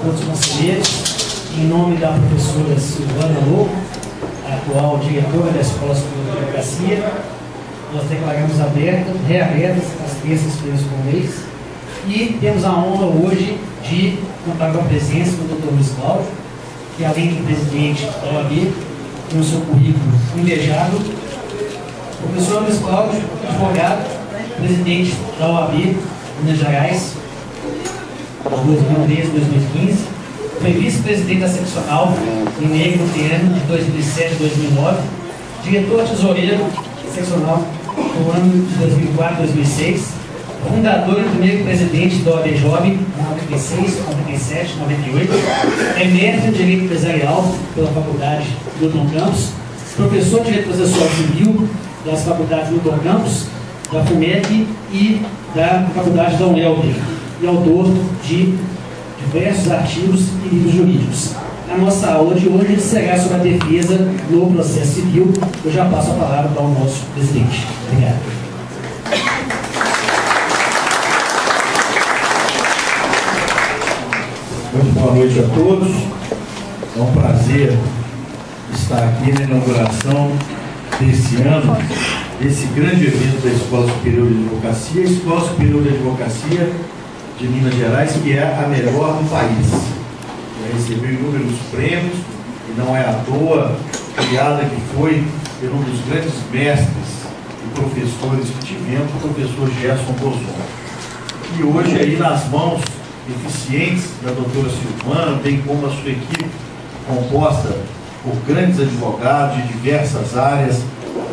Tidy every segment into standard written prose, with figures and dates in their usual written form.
Todos os conselheiros, em nome da professora Silvana Lobo, atual diretora da Escola Superior de Advocacia, nós declaramos reabertas as terças-feiras por mês e temos a honra hoje de contar com a presença do Dr. Luiz Cláudio, que além de presidente da OAB, tem o seu currículo invejável. O professor Luiz Cláudio, advogado, presidente da OAB Minas Gerais, 2013 2015, foi vice-presidente da seccional Mineiro Luterano de 2007 a 2009, diretor-tesoureiro seccional no ano de 2004 a 2006, fundador e primeiro presidente da OAB Jovem em 96, 97, 98, emérito em Direito Empresarial pela Faculdade Milton Campos, professor de Processual Civil das Faculdades Milton Campos, da FUMEC e da Faculdade da UNELB, e autor de diversos artigos e livros jurídicos. A nossa aula de hoje será sobre a defesa no processo civil. Eu já passo a palavra para o nosso presidente. Obrigado. Muito boa noite a todos. É um prazer estar aqui na inauguração desse ano, desse grande evento da Escola Superior de Advocacia, a Escola Superior de Advocacia de Minas Gerais, que é a melhor do país. Já recebeu inúmeros prêmios, e não é à toa, criada que foi por um dos grandes mestres e professores que tivemos, o professor Gerson Bozon. E hoje, aí nas mãos eficientes da doutora Silvana, bem como a sua equipe, composta por grandes advogados de diversas áreas,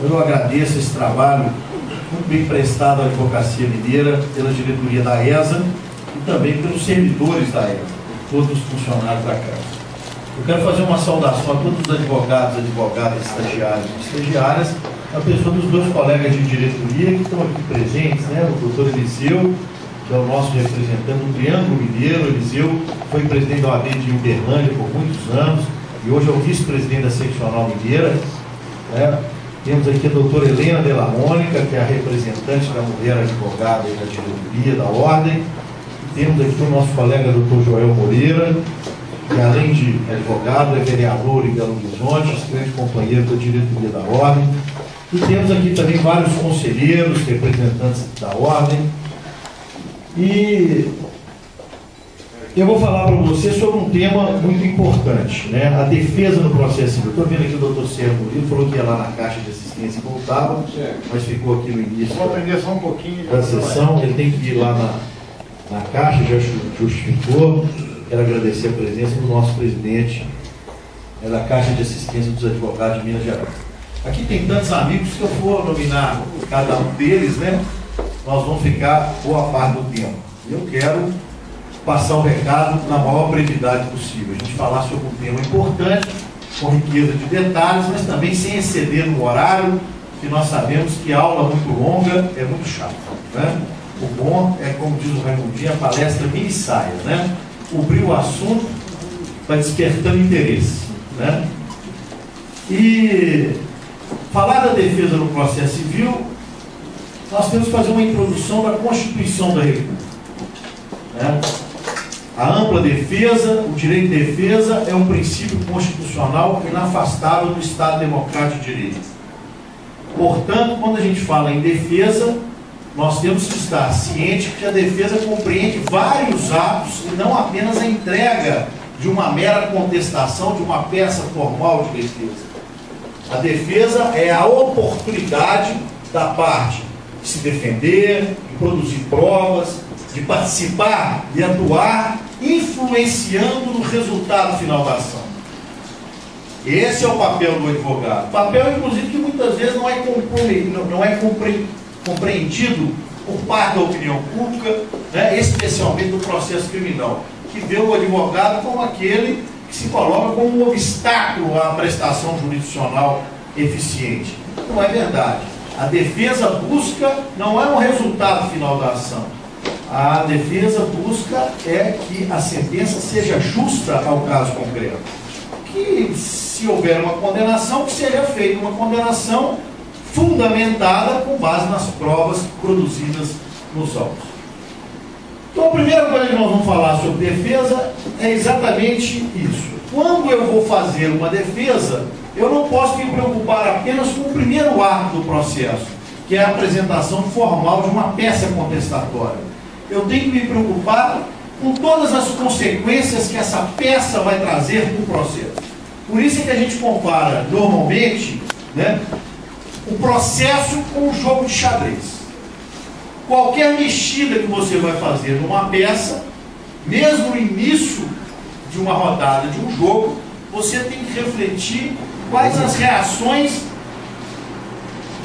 eu agradeço esse trabalho muito bem prestado à advocacia mineira, pela diretoria da ESA, e também pelos servidores da ESA, todos os funcionários da Casa. Eu quero fazer uma saudação a todos os advogados, advogadas, estagiários e estagiárias, a pessoa dos meus colegas de diretoria que estão aqui presentes, né? O doutor Eliseu, que é o nosso representante do Triângulo Mineiro. Eliseu foi presidente da OAB de Uberlândia por muitos anos e hoje é o vice-presidente da seccional mineira, né? Temos aqui a doutora Helena Della Mônica, que é a representante da mulher advogada da diretoria da Ordem. Temos aqui o nosso colega doutor Joel Moreira, que além de advogado, é vereador em Belo Horizonte, grande companheiro da diretoria da Ordem. E temos aqui também vários conselheiros, representantes da Ordem. E eu vou falar para você sobre um tema muito importante, né? A defesa no processo civil. Estou vendo aqui o doutor Sérgio Murilo, falou que ia lá na Caixa de Assistência e voltava, mas ficou aqui no início. Vou aprender só um pouquinho da sessão. Ele tem que ir lá na Caixa, já justificou. Quero agradecer a presença do nosso presidente da Caixa de Assistência dos Advogados de Minas Gerais. Aqui tem tantos amigos que eu for nominar cada um deles, né? Nós vamos ficar boa parte do tempo. Eu quero passar o recado na maior brevidade possível. A gente falar sobre um tema importante, com riqueza de detalhes, mas também sem exceder no horário, que nós sabemos que aula muito longa é muito chata, né? O bom é, como diz o Raimundinho, a palestra mini-saia, né? Cobrir o assunto vai despertando interesse, né? E falar da defesa no processo civil, nós temos que fazer uma introdução da Constituição da República, né? A ampla defesa, o direito de defesa é um princípio constitucional inafastável do Estado Democrático de Direito. Portanto, quando a gente fala em defesa, nós temos que estar ciente que a defesa compreende vários atos e não apenas a entrega de uma mera contestação de uma peça formal de defesa. A defesa é a oportunidade da parte de se defender, de produzir provas, de participar e atuar, influenciando no resultado final da ação. Esse é o papel do advogado. Papel, inclusive, que muitas vezes não é compreendido por parte da opinião pública, né, especialmente no processo criminal, que vê o advogado como aquele que se coloca como um obstáculo à prestação jurisdicional eficiente. Não é verdade. A defesa busca não é um resultado final da ação. A defesa busca é que a sentença seja justa ao caso concreto. Que se houver uma condenação, que seja feita uma condenação fundamentada com base nas provas produzidas nos autos. Então a primeira coisa que nós vamos falar sobre defesa é exatamente isso. Quando eu vou fazer uma defesa, eu não posso me preocupar apenas com o primeiro ato do processo, que é a apresentação formal de uma peça contestatória. Eu tenho que me preocupar com todas as consequências que essa peça vai trazer para o processo. Por isso é que a gente compara, normalmente, né, o processo com o jogo de xadrez. Qualquer mexida que você vai fazer numa peça, mesmo no início de uma rodada de um jogo, você tem que refletir quais as reações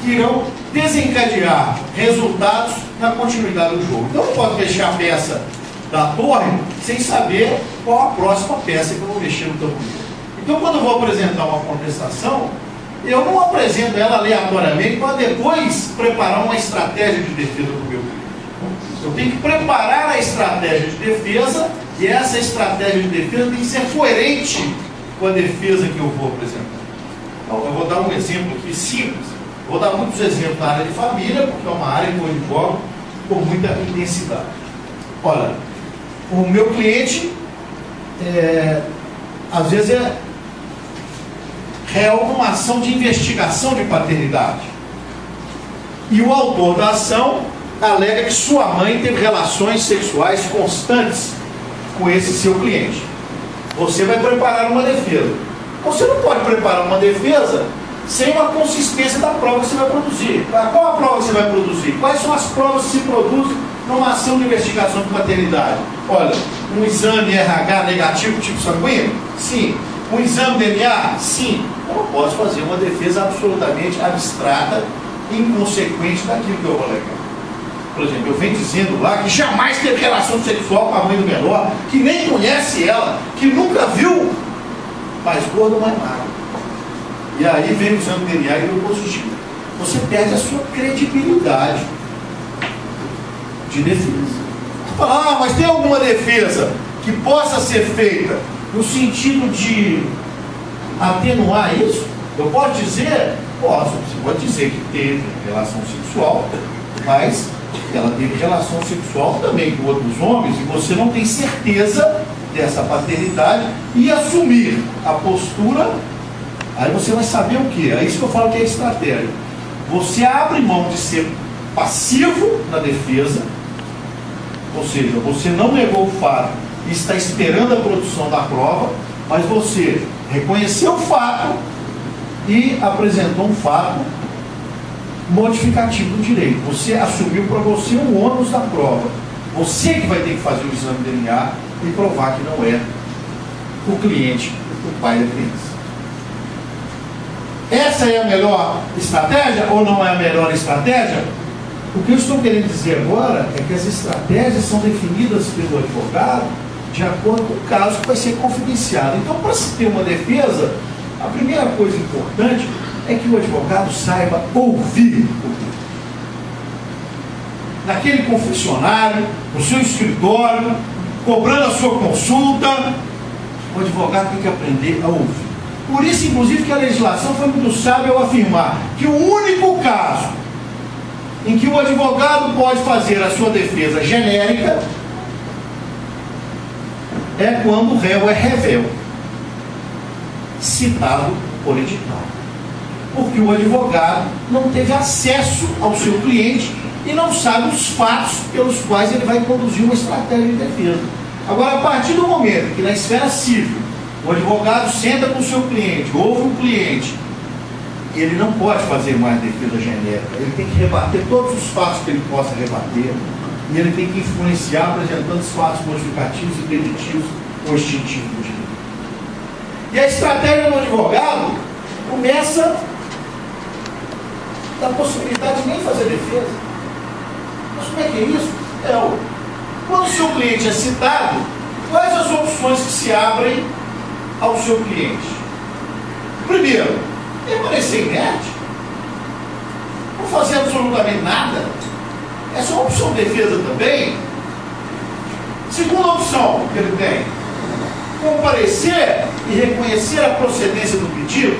que irão desencadear resultados na continuidade do jogo. Então, eu não posso mexer a peça da torre sem saber qual a próxima peça que eu vou mexer no tabuleiro. Então, quando eu vou apresentar uma contestação, eu não apresento ela aleatoriamente para depois preparar uma estratégia de defesa para o meu cliente. Eu tenho que preparar a estratégia de defesa, e essa estratégia de defesa tem que ser coerente com a defesa que eu vou apresentar. Então, eu vou dar um exemplo aqui simples. Vou dar muitos exemplos na área de família, porque é uma área que eu advogo com muita intensidade. Olha, o meu cliente, às vezes, é réu numa ação de investigação de paternidade. E o autor da ação alega que sua mãe teve relações sexuais constantes com esse seu cliente. Você vai preparar uma defesa. Você não pode preparar uma defesa sem uma consistência da prova que você vai produzir. Qual a prova que você vai produzir? Quais são as provas que se produzem numa ação de investigação de paternidade? Olha, um exame RH negativo tipo sanguíneo? Sim. Um exame DNA? Sim. Eu não posso fazer uma defesa absolutamente abstrata, inconsequente daquilo que eu vou alegar. Por exemplo, eu venho dizendo lá que jamais teve relação sexual com a mãe do menor, que nem conhece ela, que nunca viu, mais gordo, mais magro. E aí vem o exame DNA e o positivo. Você perde a sua credibilidade de defesa. Você fala, mas tem alguma defesa que possa ser feita no sentido de atenuar isso? Eu posso dizer? Posso. Você pode dizer que teve relação sexual, mas ela teve relação sexual também com outros homens e você não tem certeza dessa paternidade e assumir a postura. Aí você vai saber o que? É isso que eu falo que é estratégia. Você abre mão de ser passivo na defesa, ou seja, você não negou o fato e está esperando a produção da prova, mas você reconheceu o fato e apresentou um fato modificativo do direito. Você assumiu para você o ônus da prova. Você que vai ter que fazer o exame de DNA e provar que não é o cliente, o pai da criança. Essa é a melhor estratégia ou não é a melhor estratégia? O que eu estou querendo dizer agora é que as estratégias são definidas pelo advogado de acordo com o caso que vai ser confidenciado. Então, para se ter uma defesa, a primeira coisa importante é que o advogado saiba ouvir o cliente. Naquele confessionário, no seu escritório, cobrando a sua consulta, o advogado tem que aprender a ouvir. Por isso, inclusive, que a legislação foi muito sábia ao afirmar que o único caso em que o advogado pode fazer a sua defesa genérica é quando o réu é revel, citado por edital. Porque o advogado não teve acesso ao seu cliente e não sabe os fatos pelos quais ele vai conduzir uma estratégia de defesa. Agora, a partir do momento que na esfera civil o advogado senta com o seu cliente, ouve o cliente, ele não pode fazer mais defesa genérica, ele tem que rebater todos os fatos que ele possa rebater, e ele tem que influenciar apresentando os fatos modificativos e preditivos ou extintivos do direito. E a estratégia do advogado começa da possibilidade de nem fazer defesa. Mas como é que é isso? Quando o seu cliente é citado, quais as opções que se abrem ao seu cliente? Primeiro, permanecer inerte, não fazer absolutamente nada. Essa é uma opção de defesa também. Segunda opção que ele tem: comparecer e reconhecer a procedência do pedido.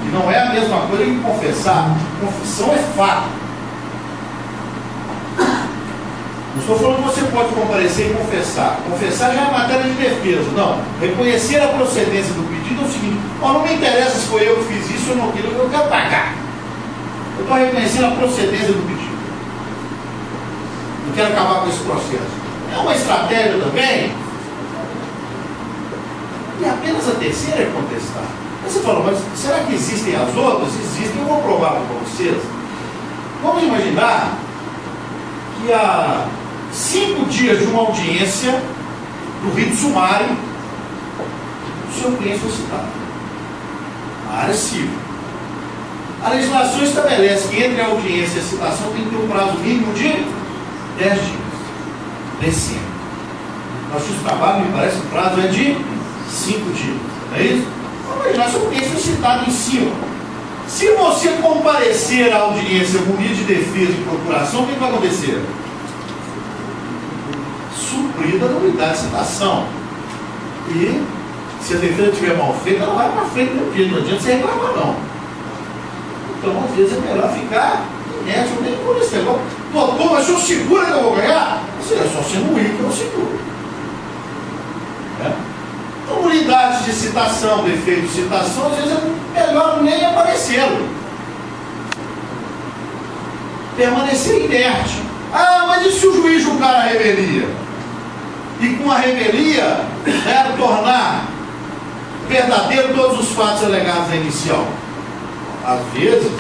E não é a mesma coisa que confessar. Confissão é fato. Não estou falando que você pode comparecer e confessar. Confessar já é matéria de defesa. Não. Reconhecer a procedência do pedido é o seguinte: não me interessa se foi eu que fiz isso ou não, eu quero pagar. Eu estou reconhecendo a procedência do pedido. Não quero acabar com esse processo. É uma estratégia também. E apenas a terceira é contestar. Aí você fala, mas será que existem as outras? Existem, eu vou provar para vocês. Vamos imaginar que há 5 dias de uma audiência do rito sumário, o seu cliente foi citado. Na área civil. A legislação estabelece que entre a audiência e a citação tem que ter um prazo mínimo de 10 dias. Descendo. Nosso trabalho, me parece, o prazo é de 5 dias. Não é isso? Vamos imaginar, seu cliente foi citado em cima. Se você comparecer à audiência com medida de defesa e procuração, o que vai acontecer? Suprida a nulidade de citação. E se a defesa estiver mal feita, ela vai para frente do dia. Não adianta você reclamar, não. Então, às vezes, é melhor ficar inerte, nem por esse negócio. Doutor, mas o senhor segura que eu vou ganhar? Assim, é só sendo ruim que eu seguro. Então, nulidade de citação, defeito de citação, às vezes é melhor nem aparecer. Permanecer inerte. Ah, mas e se o juiz julgar a revelia? E com a revelia, tornar verdadeiro todos os fatos alegados na inicial? Às vezes,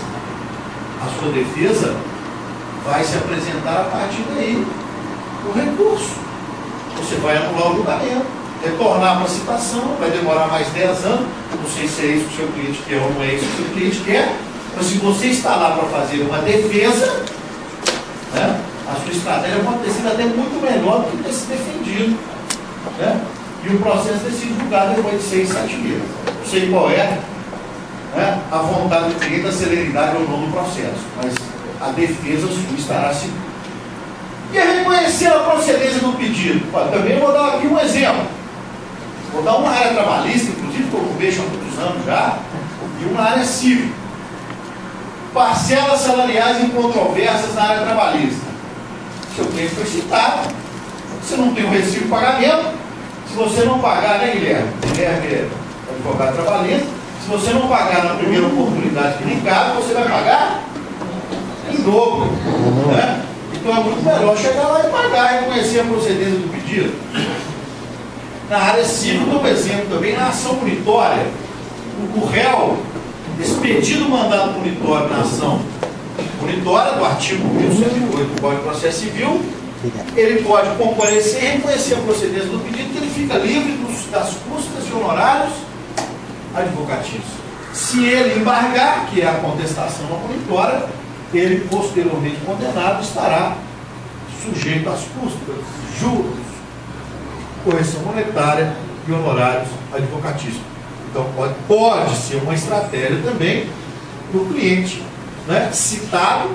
a sua defesa vai se apresentar a partir daí, o recurso. Você vai anular o julgamento, retornar para a citação, vai demorar mais 10 anos. Não sei se é isso que o seu cliente quer ou não é isso que o seu cliente quer, mas se você está lá para fazer uma defesa, a sua estratégia pode ter sido até muito melhor do que ter se defendido. E o processo ter sido julgado depois de 6, 7 meses. Não sei qual é a vontade do cliente, a celeridade ou não do processo, mas a defesa sua estará segura. E a reconhecer a procedência do pedido? Também vou dar aqui um exemplo. Vou dar uma área trabalhista, inclusive, que eu vejo há muitos anos já, e uma área civil. Parcelas salariais incontroversas na área trabalhista. Seu cliente foi citado, você não tem o recibo de pagamento. Se você não pagar, né, Guilherme? Guilherme é advogado trabalhista. Se você não pagar na primeira oportunidade que lhe cabe, você vai pagar em dobro. Então é muito melhor chegar lá e pagar, reconhecer a procedência do pedido. Na área civil, dou um exemplo também, na ação punitória, o réu, expedido o mandado punitório na ação punitória do artigo 1108 do Código de Processo Civil, ele pode comparecer e reconhecer a procedência do pedido, que ele fica livre das custas e honorários advocatícios. Se ele embargar, que é a contestação da punitória, ele, posteriormente condenado, estará sujeito às custas, juros, correção monetária e honorários advocatícios. Então, pode ser uma estratégia também do cliente, citado,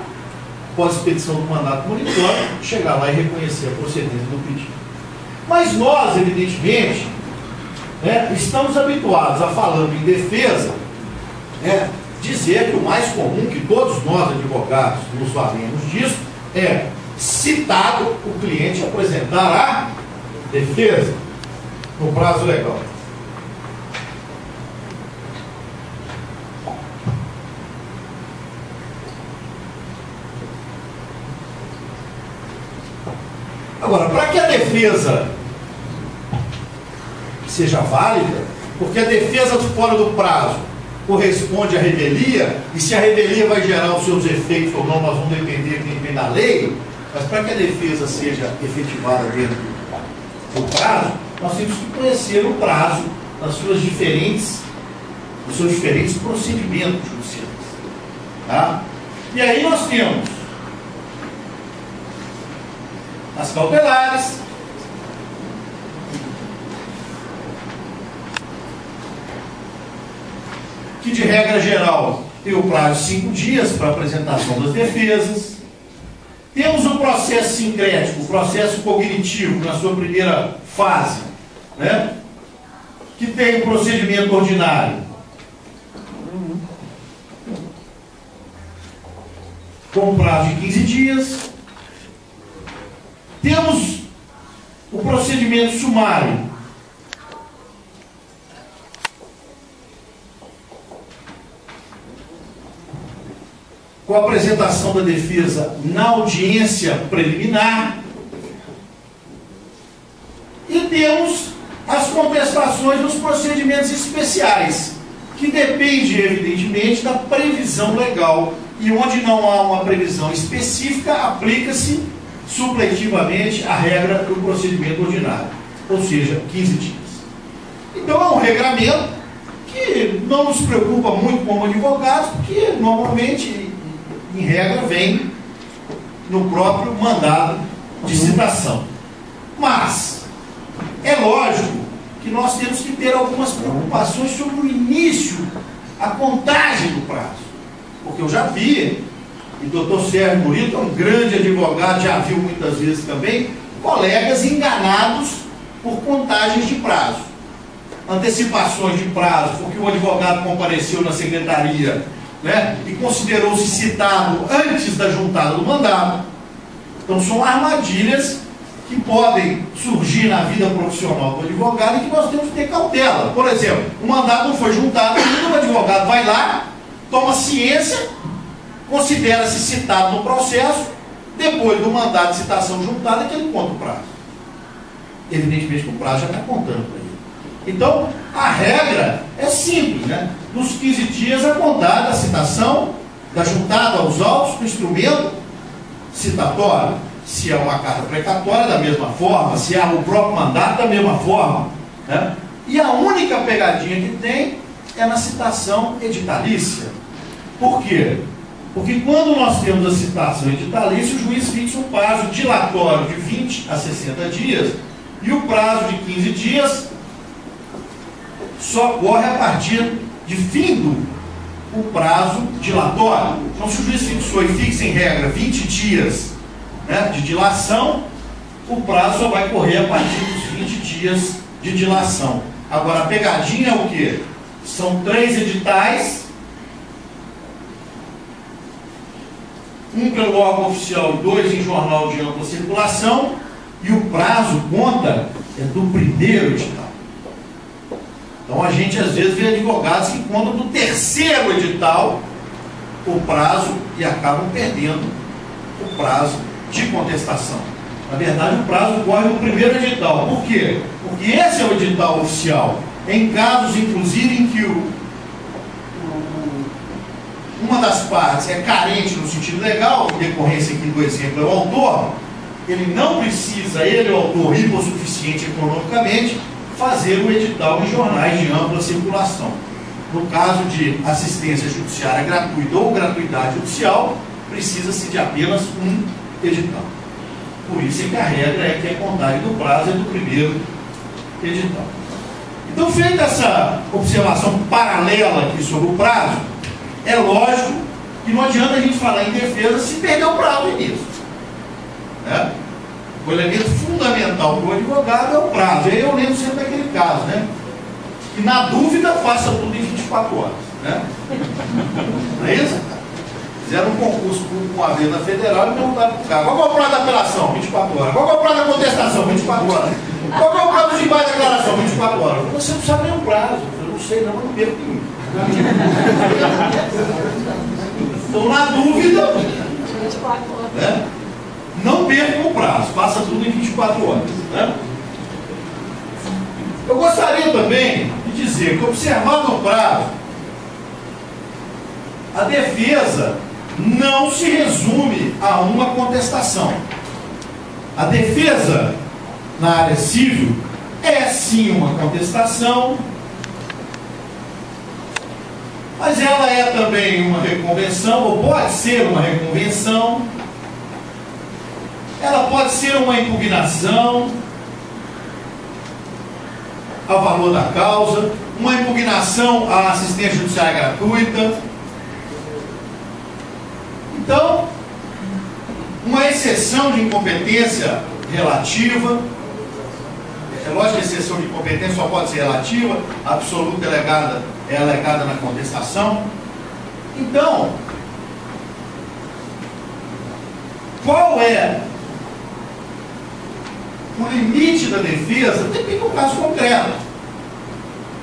após expedição do mandato monitório, chegar lá e reconhecer a procedência do pedido. Mas nós, evidentemente, estamos habituados a, falando em defesa, dizer que o mais comum, que todos nós advogados nos valemos disso, é, citado, o cliente apresentar a defesa no prazo legal. Agora, para que a defesa seja válida, porque a defesa fora do prazo corresponde à revelia, e se a revelia vai gerar os seus efeitos ou não, nós vamos depender quem vem da lei, mas para que a defesa seja efetivada dentro do prazo, nós temos que conhecer o prazo nos seus diferentes procedimentos judiciais. Tá? E aí nós temos as cautelares, que de regra geral tem o prazo de 5 dias para apresentação das defesas. Temos o processo sincrético, o processo cognitivo, na sua primeira fase, que tem o procedimento ordinário, com prazo de 15 dias. Temos o procedimento sumário. Com a apresentação da defesa na audiência preliminar. E temos as contestações nos procedimentos especiais, que depende, evidentemente, da previsão legal. E onde não há uma previsão específica, aplica-se supletivamente a regra do procedimento ordinário, ou seja, 15 dias. Então é um regramento que não nos preocupa muito como advogados, porque normalmente, em regra, vem no próprio mandado de citação. Mas é lógico que nós temos que ter algumas preocupações sobre o início, a contagem do prazo. Porque eu já vi, e o doutor Sérgio Murilo, que é um grande advogado, já viu muitas vezes também, colegas enganados por contagens de prazo. Antecipações de prazo, porque o advogado compareceu na secretaria, né, e considerou-se citado antes da juntada do mandado. Então são armadilhas que podem surgir na vida profissional do advogado e que nós temos que ter cautela. Por exemplo, o mandado não foi juntado, o advogado vai lá, toma ciência, considera-se citado no processo, depois do mandado de citação juntada, é que ele conta o prazo. Evidentemente que o prazo já está contando para ele. Então, a regra é simples, né? Nos 15 dias a contar da citação, da juntada aos autos, do instrumento citatório. Se é uma carta precatória, da mesma forma, se é o próprio mandato, da mesma forma, né? E a única pegadinha que tem é na citação editalícia. Por quê? Porque quando nós temos a citação editalícia, o juiz fixa um prazo dilatório de 20 a 60 dias e o prazo de 15 dias só ocorre a partir de findo o prazo dilatório. Então, se o juiz fixou e fixa em regra 20 dias, né, de dilação, o prazo só vai correr a partir dos 20 dias de dilação. Agora, a pegadinha é o quê? São 3 editais, um pelo órgão oficial e 2 em jornal de ampla circulação, e o prazo conta é do primeiro edital. Então a gente às vezes vê advogados que contam do terceiro edital o prazo e acabam perdendo o prazo de contestação. Na verdade, o prazo corre no primeiro edital. Por quê? Porque esse é o edital oficial. Em casos, inclusive, em que uma das partes é carente no sentido legal, em decorrência aqui do exemplo é o autor, ele não precisa, ele é o autor hipossuficiente economicamente, fazer o edital em jornais de ampla circulação. No caso de assistência judiciária gratuita ou gratuidade judicial, precisa-se de apenas um edital. Por isso é que a regra é que a contagem do prazo é do primeiro edital. Então, feita essa observação paralela aqui sobre o prazo, é lógico que não adianta a gente falar em defesa se perder o prazo nisso. Né? O elemento fundamental para o advogado é o prazo. Aí eu lembro sempre daquele caso, né? Que na dúvida faça tudo em 24 horas. Né? Não é isso? Fizeram um concurso com a vez na federal e perguntaram para o cara: qual é o prazo da apelação? 24 horas. Qual é o prazo da contestação? 24 horas. Qual é o prazo de embaixo da declaração? 24 horas. Você não sabe nem o prazo. Eu não sei, não, mas não perco nenhum. Então, na dúvida, 24 horas. Né? Não percam o prazo, faça tudo em 24 horas. Né? Eu gostaria também de dizer que, observado o prazo, a defesa não se resume a uma contestação. A defesa na área civil é sim uma contestação, mas ela é também uma reconvenção, ou pode ser uma reconvenção, ela pode ser uma impugnação ao valor da causa, uma impugnação à assistência judiciária gratuita. Então, uma exceção de incompetência relativa. É lógico que a exceção de incompetência só pode ser relativa, a absoluta é alegada na contestação. Então, qual é o limite da defesa depende do caso concreto.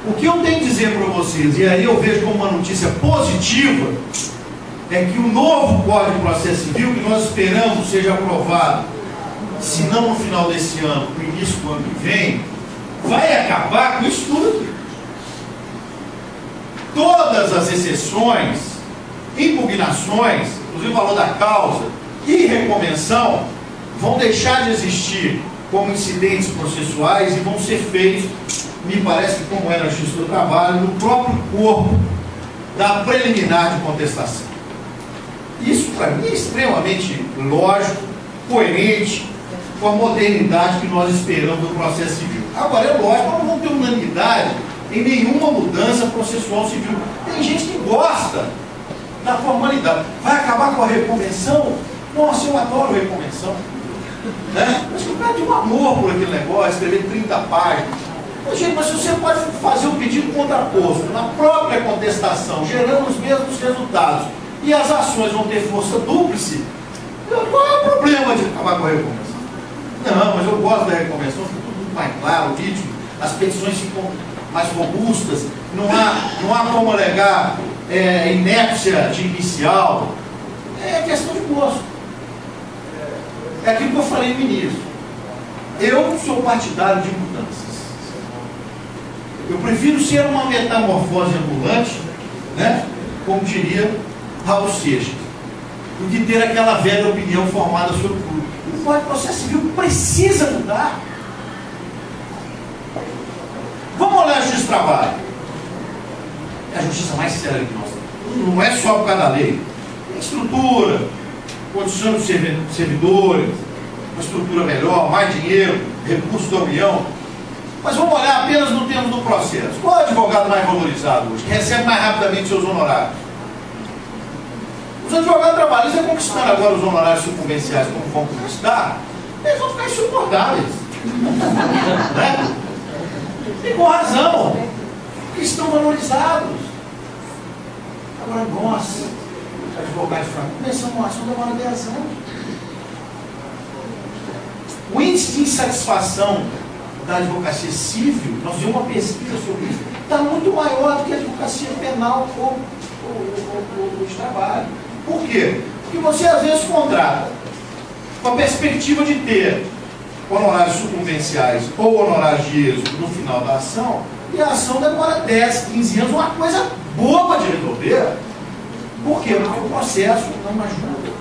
O que eu tenho que dizer para vocês, e aí eu vejo como uma notícia positiva, é que o novo Código de Processo Civil, que nós esperamos seja aprovado, se não no final desse ano, no início do ano que vem, vai acabar com isso tudo. Todas as exceções, impugnações, inclusive o valor da causa e reconvenção, vão deixar de existir como incidentes processuais e vão ser feitos, me parece que como é na Justiça do Trabalho, no próprio corpo da preliminar de contestação. Isso, para mim, é extremamente lógico, coerente com a modernidade que nós esperamos do processo civil. Agora, é lógico, nós não vamos ter unanimidade em nenhuma mudança processual civil. Tem gente que gosta da formalidade. Vai acabar com a reconvenção? Nossa, eu adoro reconvenção. Né? Mas o cara tem um amor por aquele negócio, escrever 30 páginas. Mas, gente, mas você pode fazer um pedido contraposto na própria contestação, gerando os mesmos resultados, e as ações vão ter força dúplice, qual é o problema de acabar com a reconvenção? Não, mas eu gosto da reconvenção, fica tudo muito mais claro, nítido, as petições ficam mais robustas, não há como alegar inépcia de inicial. É questão de gosto. É aquilo que eu falei no início. Eu sou partidário de mudanças. Eu prefiro ser uma metamorfose ambulante, né, como diria Raul Seixas, do que ter aquela velha opinião formada sobre tudo. O Código de Processo Civil precisa mudar. Vamos olhar a Justiça do Trabalho. É a justiça mais séria que nós temos. Não é só por causa da lei. Tem estrutura, condição dos servidores, uma estrutura melhor, mais dinheiro, recursos da União. Mas vamos olhar apenas no termo do processo. Qual é o advogado mais valorizado hoje, que recebe mais rapidamente seus honorários? Os advogados trabalhistas estão conquistando agora os honorários sucumbenciais como vão conquistar, eles vão ficar insuportáveis. Né? E com razão, porque estão valorizados. Agora nós, advogados fracos, começamos uma ação demora 10 anos. O índice de insatisfação da advocacia civil, nós fizemos uma pesquisa sobre isso, está muito maior do que a advocacia penal ou de trabalho. Por quê? Porque você às vezes contrata com a perspectiva de ter honorários sucumbenciais ou honorários de êxito no final da ação, e a ação demora 10, 15 anos, uma coisa boba de resolver. Por quê? Porque o processo não ajuda.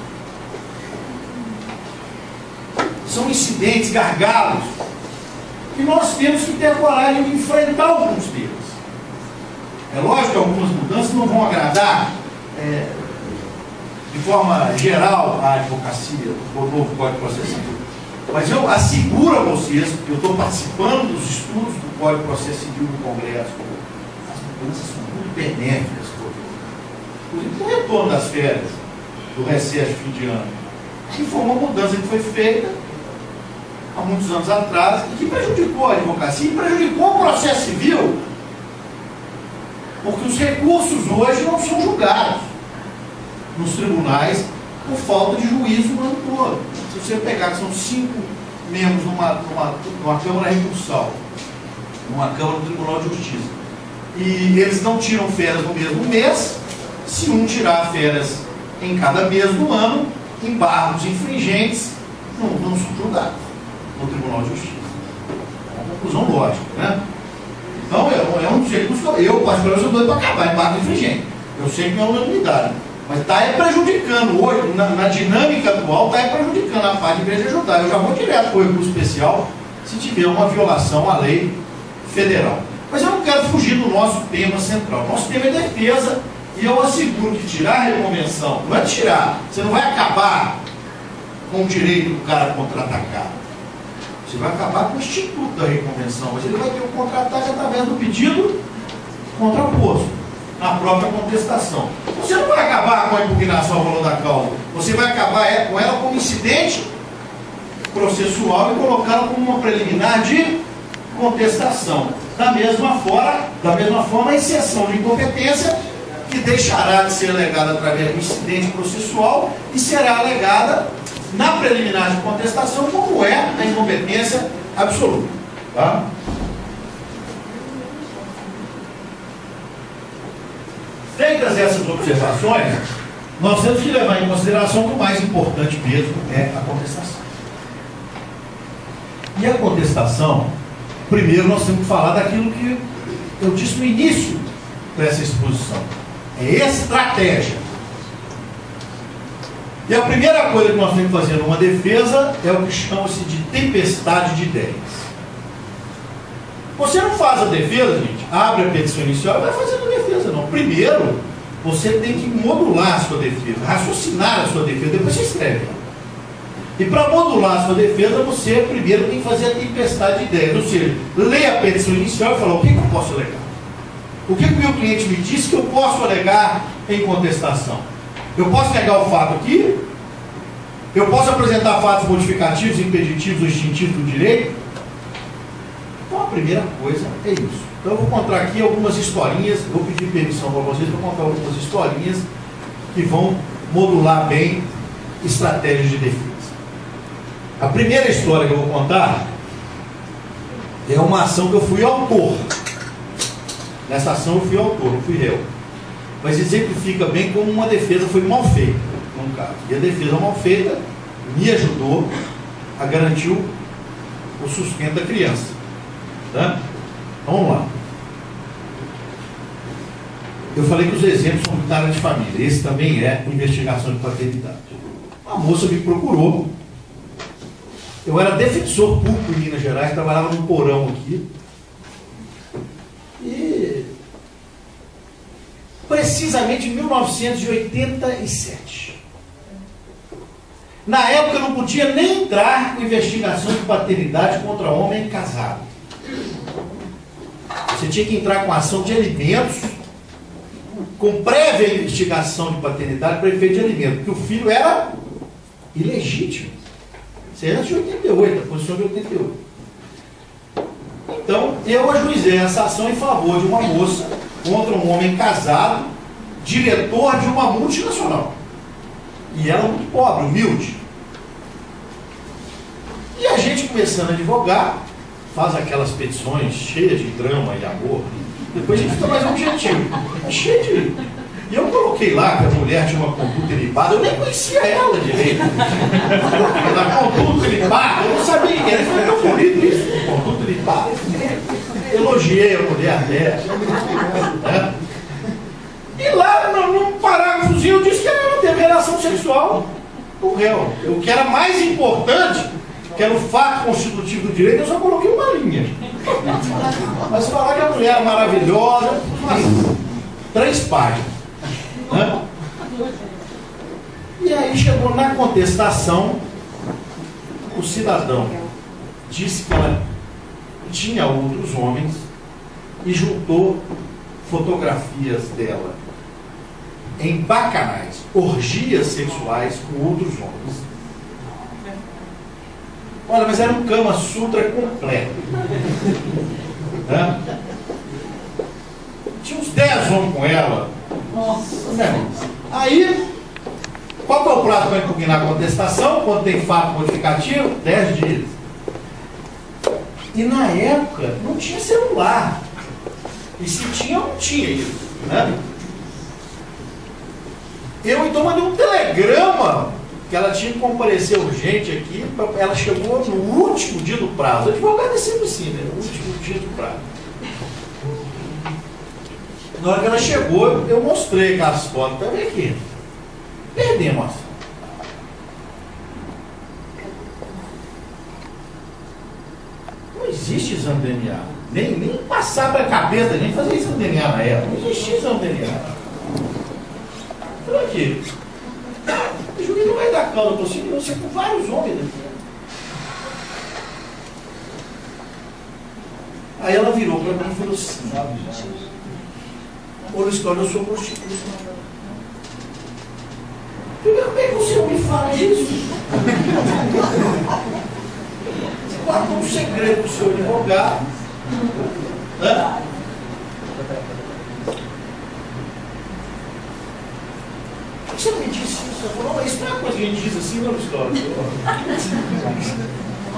São incidentes, gargalos, que nós temos que ter a coragem de enfrentar alguns deles. É lógico que algumas mudanças não vão agradar de forma geral a advocacia, o novo Código de Processo Civil. Mas eu asseguro a vocês, porque eu estou participando dos estudos do Código de Processo Civil no Congresso, as mudanças são muito benéficas. O retorno das férias, do recesso de fim de ano, que foi uma mudança que foi feita há muitos anos atrás e que prejudicou a advocacia e prejudicou o processo civil, porque os recursos hoje não são julgados nos tribunais por falta de juízo no ano todo. Se você pegar que são 5 membros numa Câmara Recursal, numa Câmara do Tribunal de Justiça, e eles não tiram férias no mesmo mês, se um tirar férias em cada mês do ano, embargos infringentes não são julgados no Tribunal de Justiça. É uma conclusão lógica, né? Então, é um dos recursos que eu particularmente, sou doido para acabar, embargo infringente. Eu sei que não é unanimidade, mas está prejudicando hoje, na dinâmica atual, está prejudicando a parte de igreja ajudar. Eu já vou direto para o recurso especial se tiver uma violação à lei federal. Mas eu não quero fugir do nosso tema central. Nosso tema é defesa, e eu asseguro que tirar a reconvenção, não é tirar, você não vai acabar com o direito do cara contra-atacar. Você vai acabar com o instituto da reconvenção, mas ele vai ter o contra-ataque através do pedido contraposto, na própria contestação. Você não vai acabar com a impugnação ao valor da causa, você vai acabar com ela como incidente processual e colocá-la como uma preliminar de contestação. Da mesma forma, a exceção de incompetência, que deixará de ser alegada através do incidente processual e será alegada na preliminar de contestação, como é a incompetência absoluta. Tá? Feitas essas observações, nós temos que levar em consideração que o mais importante mesmo é a contestação. E a contestação, primeiro nós temos que falar daquilo que eu disse no início dessa exposição. É estratégia. E a primeira coisa que nós temos que fazer numa defesa é o que chama-se de tempestade de ideias. Você não faz a defesa, gente, abre a petição inicial e vai fazendo a defesa, não. Primeiro, você tem que modular a sua defesa, raciocinar a sua defesa, depois você escreve. E para modular a sua defesa, você primeiro tem que fazer a tempestade de ideias, ou seja, lê a petição inicial e fala, o que eu posso alegar? O que o meu cliente me disse que eu posso alegar em contestação? Eu posso negar o fato aqui? Eu posso apresentar fatos modificativos, impeditivos ou extintivos do direito? Então a primeira coisa é isso. Então eu vou contar aqui algumas historinhas, vou pedir permissão para vocês para contar algumas historinhas que vão modular bem estratégias de defesa. A primeira história que eu vou contar é uma ação que eu fui autor. Nessa ação eu fui autor, não fui réu. Mas exemplifica bem como uma defesa foi mal feita, num caso. E a defesa mal feita me ajudou a garantir o sustento da criança. Tá? Vamos lá. Eu falei que os exemplos são muito área de família. Esse também é investigação de paternidade. Uma moça me procurou. Eu era defensor público em Minas Gerais, trabalhava num porão aqui. E precisamente em 1987. Na época eu não podia nem entrar com investigação de paternidade contra homem casado. Você tinha que entrar com ação de alimentos, com prévia investigação de paternidade para efeito de alimento, porque o filho era ilegítimo. Isso era de 88, a posição de 88. Então, eu ajuizei essa ação em favor de uma moça contra um homem casado, diretor de uma multinacional. E ela muito pobre, humilde. E a gente começando a advogar, faz aquelas petições cheias de drama e amor. Depois a gente fica mais objetivo. Cheio de... E eu coloquei lá que a mulher tinha uma conduta ilibada, eu nem conhecia ela direito. Ela conduta ilibada, eu não sabia quem era. Foi tão bonito isso, conduta ilibada. Elogiei a mulher dela. Né? E lá, num parágrafozinho, eu disse que ela não teve relação sexual com o réu. O que era mais importante, que era o fato constitutivo do direito, eu só coloquei uma linha. Mas falar que a mulher era maravilhosa, mas 3 páginas. Né? E aí chegou na contestação, o cidadão disse que ela tinha outros homens e juntou fotografias dela em bacanais, orgias sexuais com outros homens. Olha, mas era um Kama Sutra completo. Né? Tinha uns 10 homens com ela. Nossa. Aí, qual que é o prazo para impugnar a contestação? Quando tem fato modificativo? 10 dias. E na época não tinha celular. E se tinha, não tinha isso. Né? Eu então mandei um telegrama que ela tinha que comparecer urgente aqui. Ela chegou no último dia do prazo. O advogado é sempre assim, né? No último dia do prazo. Na hora que ela chegou, eu mostrei aquelas fotos. Tá vendo aqui? Perdemos. Não existe exame de DNA. Nem passar para a cabeça, nem fazer exame de DNA na época. Não existia exame de DNA. Então aqui. O juiz não vai dar causa possível, você com vários homens aqui. Aí ela virou para mim e falou assim: ô Luiz Cláudio, eu sou prostituta. Primeiro, como é que você me fala isso? Você guarda um segredo do seu advogado. Hã? Por que você me disse isso? Ela falou, isso não é uma coisa que a gente diz assim, não, Luiz Cláudio.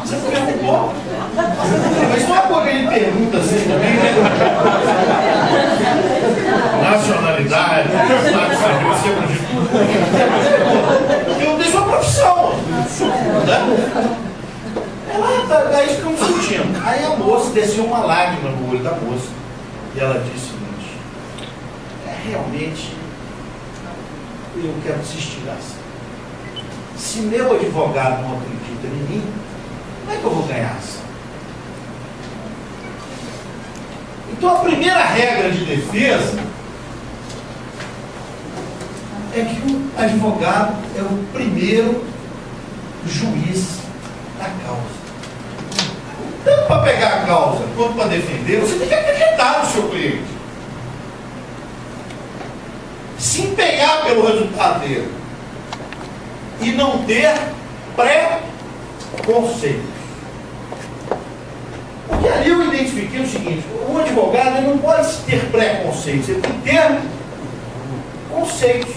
Você perguntou? Mas não é porque ele pergunta assim também, né? Nacionalidade, estado de serviço, de tudo. Eu tenho sua profissão. Né? Daí ficamos discutindo. Aí a moça desceu uma lágrima no olho da moça. E ela disse o seguinte: realmente eu quero desistir dessa. Se meu advogado não acredita em mim, como é que eu vou ganhar ação? Então a primeira regra de defesa é que o advogado é o primeiro juiz da causa. Tanto para pegar a causa quanto para defender, você tem que acreditar no seu cliente. Se empenhar pelo resultado dele e não ter pré-conceitos. Porque ali eu identifiquei o seguinte: o advogado ele não pode ter pré-conceitos, ele tem que ter conceitos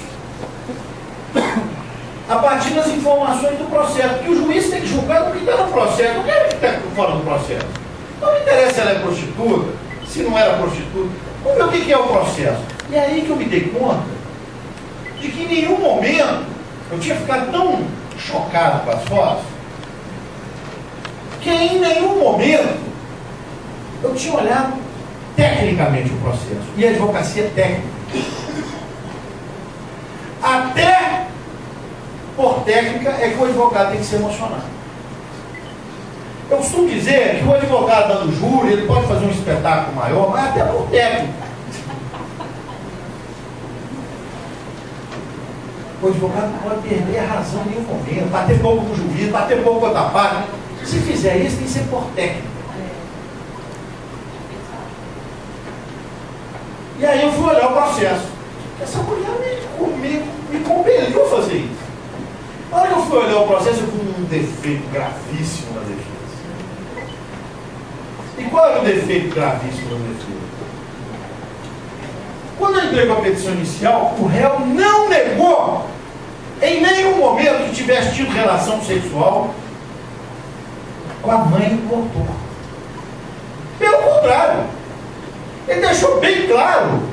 a partir das informações do processo. Porque o juiz tem que julgar no que está no processo, não quer que está fora do processo. Não me interessa se ela é prostituta, se não era prostituta. Vamos ver o que é o processo. E é aí que eu me dei conta de que em nenhum momento eu tinha ficado tão chocado com as fotos, que em nenhum momento eu tinha olhado tecnicamente o processo. E a advocacia é técnica. Até por técnica é que o advogado tem que se emocionar. Eu costumo dizer que o advogado dando júri, ele pode fazer um espetáculo maior, mas até por técnica. O advogado não pode perder a razão em nenhum momento, bater pouco com o juiz, bater pouco com a outra parte. Se fizer isso, tem que ser por técnica. E aí eu fui olhar o processo. Essa mulher me compeliu a fazer isso. Na hora que eu fui olhar o processo, eu vi um defeito gravíssimo na defesa. E qual era o defeito gravíssimo na defesa? Quando eu entrei com a petição inicial, o réu não negou em nenhum momento que tivesse tido relação sexual com a mãe do autor. Pelo contrário, ele deixou bem claro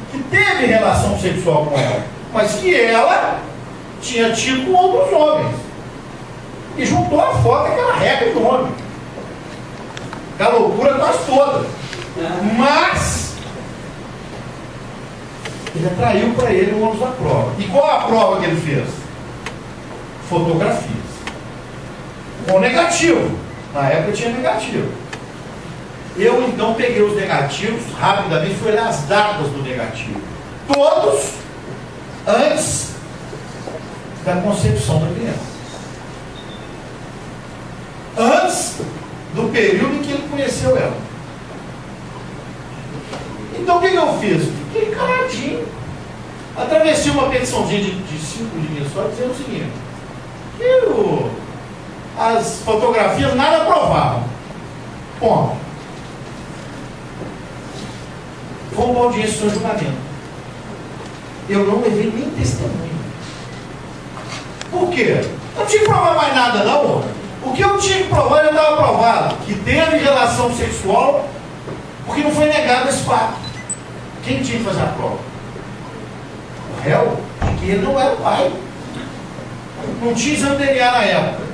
que teve relação sexual com ela, mas que ela tinha tido com outros homens. E juntou a foto daquela regra do homem. A loucura quase toda. Mas ele atraiu para ele o ônus da prova. E qual a prova que ele fez? Fotografias. Com negativo. Na época tinha negativo. Eu então peguei os negativos, rapidamente fui olhar as datas do negativo. Todos antes da concepção da criança. Antes do período em que ele conheceu ela. Então o que eu fiz? Fiquei caladinho. Atravessei uma petiçãozinha de 5 linhas só, dizendo o seguinte: que as fotografias nada provavam. Ponto. Vamos para a audiência do julgamento. Eu não levei nem testemunho. Por quê? Não tinha que provar mais nada, não. O que eu tinha que provar já estava provado. Que teve relação sexual, porque não foi negado esse fato. Quem tinha que fazer a prova? O réu, que ele não era o pai. Não tinha exame DNA na época.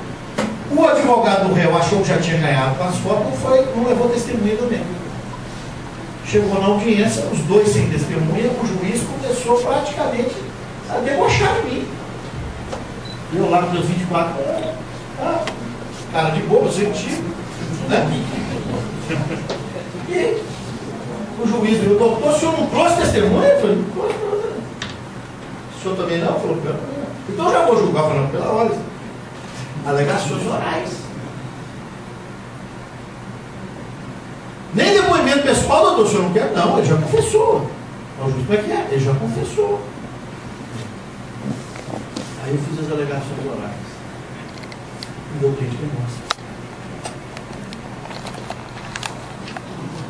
O advogado do réu achou que já tinha ganhado com as fotos, não levou testemunha também. Chegou na audiência, os dois sem testemunha, o juiz começou praticamente a debochar de mim. Eu lá com meus 24 anos, cara de bobo, sentido, né? E o juiz viu: doutor, o senhor não trouxe testemunha? Eu falei: não trouxe. O senhor também não? Falou: pelo também não. Então eu já vou julgar, falando pela hora. Alegações orais. Nem depoimento pessoal, doutor, o senhor não quer? Não, ele já confessou. O juiz, como é que é? Ele já confessou. Aí eu fiz as alegações orais. E voltei de denúncia.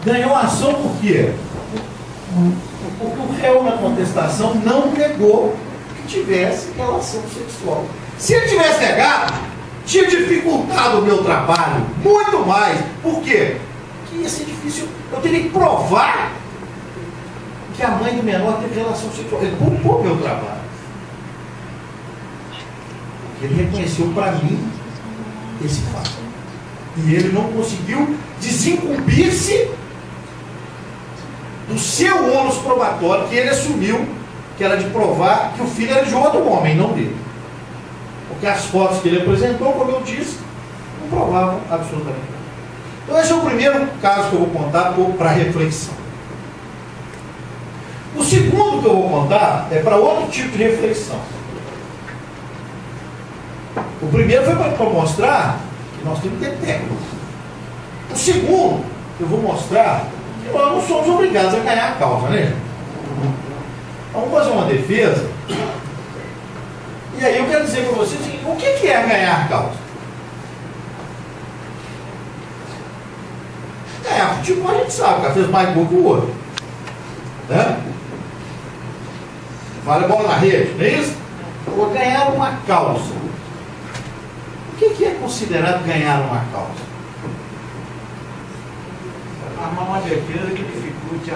Ganhou a ação por quê? Porque o réu na contestação não negou que tivesse relação sexual. Se ele tivesse negado, tinha dificultado o meu trabalho, muito mais. Por quê? Porque ia ser difícil, eu teria que provar que a mãe do menor teve relação sexual. Ele poupou meu trabalho. Ele reconheceu para mim esse fato. E ele não conseguiu desincumbir-se do seu ônus probatório que ele assumiu, que era de provar que o filho era de outro homem, não dele. Porque as fotos que ele apresentou, como eu disse, não provavam absolutamente nada. Então esse é o primeiro caso que eu vou contar para reflexão. O segundo que eu vou contar é para outro tipo de reflexão. O primeiro foi para mostrar que nós temos que ter técnica. O segundo, eu vou mostrar que nós não somos obrigados a ganhar a causa, né? Vamos fazer uma defesa. E aí eu quero dizer para vocês o que é ganhar a causa? Ganhar futebol a gente sabe, o cara fez mais gol que o outro. Né? Vale a bola na rede, não é isso? Eu vou ganhar uma causa. O que é considerado ganhar uma causa? Armar uma defesa que dificulte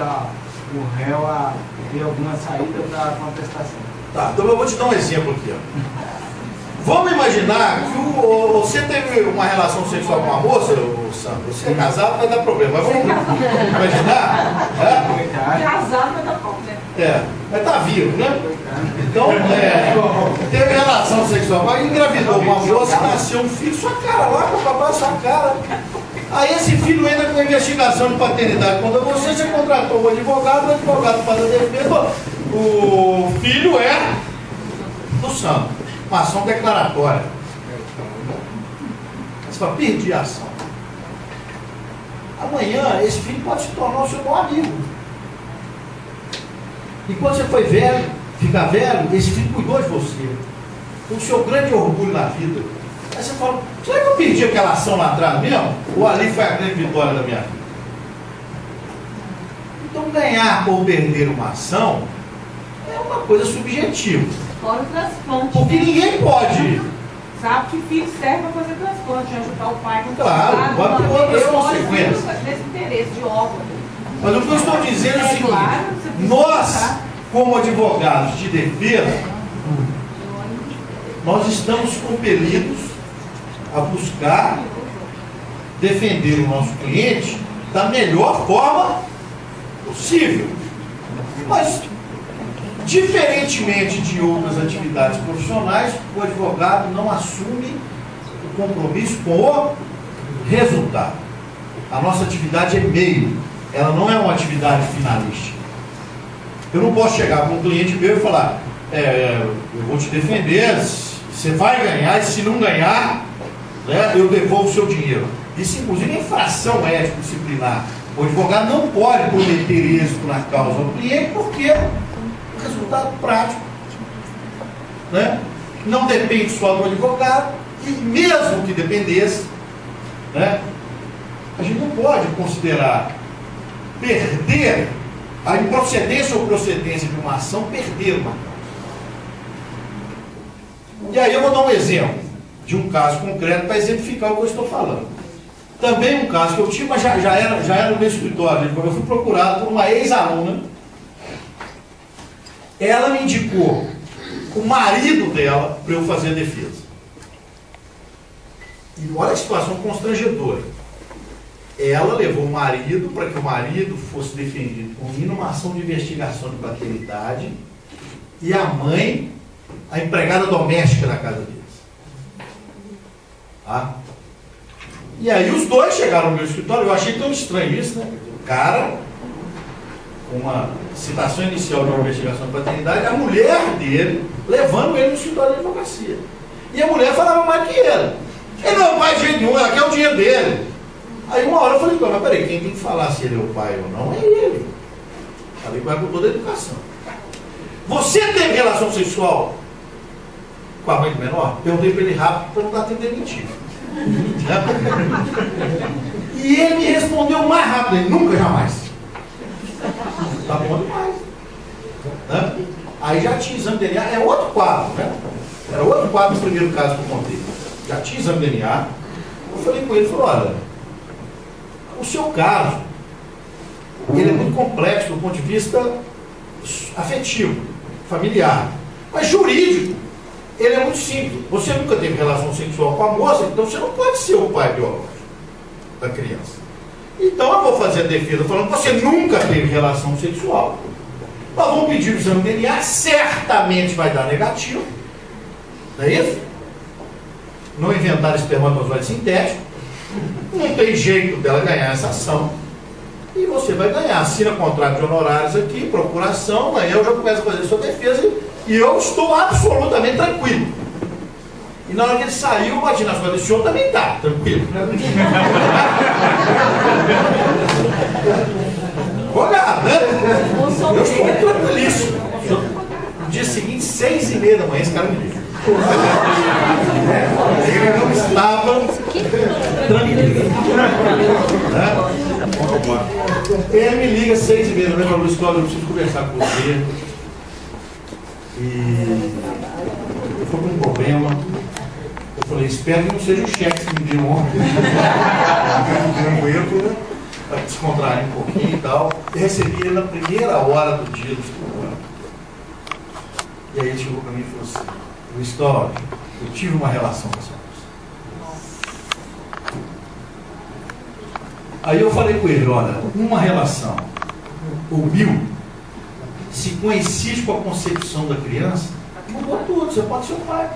o réu a ter alguma saída para contestação. Tá, então eu vou te dar um exemplo aqui. Ó. Vamos imaginar que você teve uma relação sexual com uma moça, Sandro. Você é casado, vai dar problema. Mas vamos imaginar. Casado vai dar problema. Mas tá vivo, né? Então, teve relação sexual, mas engravidou uma moça, nasceu um filho, sua cara lá, com o papai, sua cara. Aí esse filho entra com investigação de paternidade contra você contratou um advogado, o advogado faz a defesa, o filho é do santo. Uma ação declaratória. Você fala, perdi a ação. Amanhã esse filho pode se tornar o seu bom amigo. E quando você foi velho, ficar velho, esse filho cuidou de você. O seu grande orgulho na vida. Aí você fala, será que eu perdi aquela ação lá atrás mesmo? Ou ali foi a grande vitória da minha vida? Então ganhar ou perder uma ação é uma coisa subjetiva. Fora o transplante. Porque ninguém pode. Sabe que filho serve para fazer transplante, ajudar o pai com Claro, pode ter outras consequências. Nesse interesse de órgão. Mas o que eu estou dizendo é o seguinte: nós, como advogados de defesa, nós estamos compelidos a buscar defender o nosso cliente da melhor forma possível. Mas, diferentemente de outras atividades profissionais, o advogado não assume o compromisso com o resultado. A nossa atividade é meio, ela não é uma atividade finalística. Eu não posso chegar para um cliente meu e falar, eu vou te defender, você vai ganhar, e se não ganhar, né, eu devolvo o seu dinheiro. Isso, inclusive, é infração ético-disciplinar. O advogado não pode prometer êxito na causa ao cliente, porque o resultado prático, né, não depende só do advogado, e mesmo que dependesse, né, a gente não pode considerar perder a improcedência ou procedência de uma ação, perder uma causa. E aí eu vou dar um exemplo de um caso concreto para exemplificar o que eu estou falando. Também um caso que eu tive, mas já era no meu escritório. Eu fui procurado por uma ex-aluna. Ela me indicou o marido dela para eu fazer a defesa. E olha a situação constrangedora. Ela levou o marido para que o marido fosse defendido por mim numa ação de investigação de paternidade, e a mãe, a empregada doméstica da casa deles. Tá? E aí os dois chegaram no meu escritório. Eu achei tão estranho isso, né? O cara, uma citação inicial de uma investigação de paternidade, a mulher dele levando ele no escritório de advocacia. E a mulher falava mais que ele. Ele não é o pai de jeito nenhum, ela quer o dinheiro dele. Aí uma hora eu falei, mas peraí, quem tem que falar se ele é o pai ou não é ele. Falei com ela por toda a educação. Você teve relação sexual com a mãe do menor? Perguntei para ele rápido para não dar tempo de mentir. E ele me respondeu mais rápido. Ele, nunca, jamais. Tá bom demais. Né? Aí já tinha exame de DNA. É outro quadro, né? Era outro quadro do primeiro caso que eu contei. já tinha exame de DNA. Eu falei com ele, falei, olha, o seu caso, ele é muito complexo do ponto de vista afetivo, familiar, mas jurídico, ele é muito simples. Você nunca teve relação sexual com a moça, então você não pode ser o pai biológico da criança. Então eu vou fazer a defesa falando que você nunca teve relação sexual. Nós vamos pedir o exame de DNA, certamente vai dar negativo. Não é isso? Não inventaram espermatozoide sintético. Não tem jeito dela ganhar essa ação. E você vai ganhar. Assina contrato de honorários aqui, procuração, aí eu já começo a fazer a sua defesa e eu estou absolutamente tranquilo. E na hora que ele saiu, imagina, o senhor também está tranquilo. Olha, né? Eu estou tranquilíssimo. No dia seguinte, 6h30 da manhã, esse cara me liga. Ele não estava tranquilo. Ele me liga 6h30 da manhã, falou, Luiz Cláudio, eu preciso conversar com você. E eu estou com um problema. Eu falei, espero que não seja o cheque que me deu ontem. Para descontrair um pouquinho e tal. Eu recebi ele na primeira hora do dia do escritório. E aí ele chegou para mim e falou assim, Luiz Cláudio, eu tive uma relação com essa moça. Aí eu falei com ele, olha, uma relação, ou 1000, se coincide com a concepção da criança, mudou tudo, você pode ser o pai.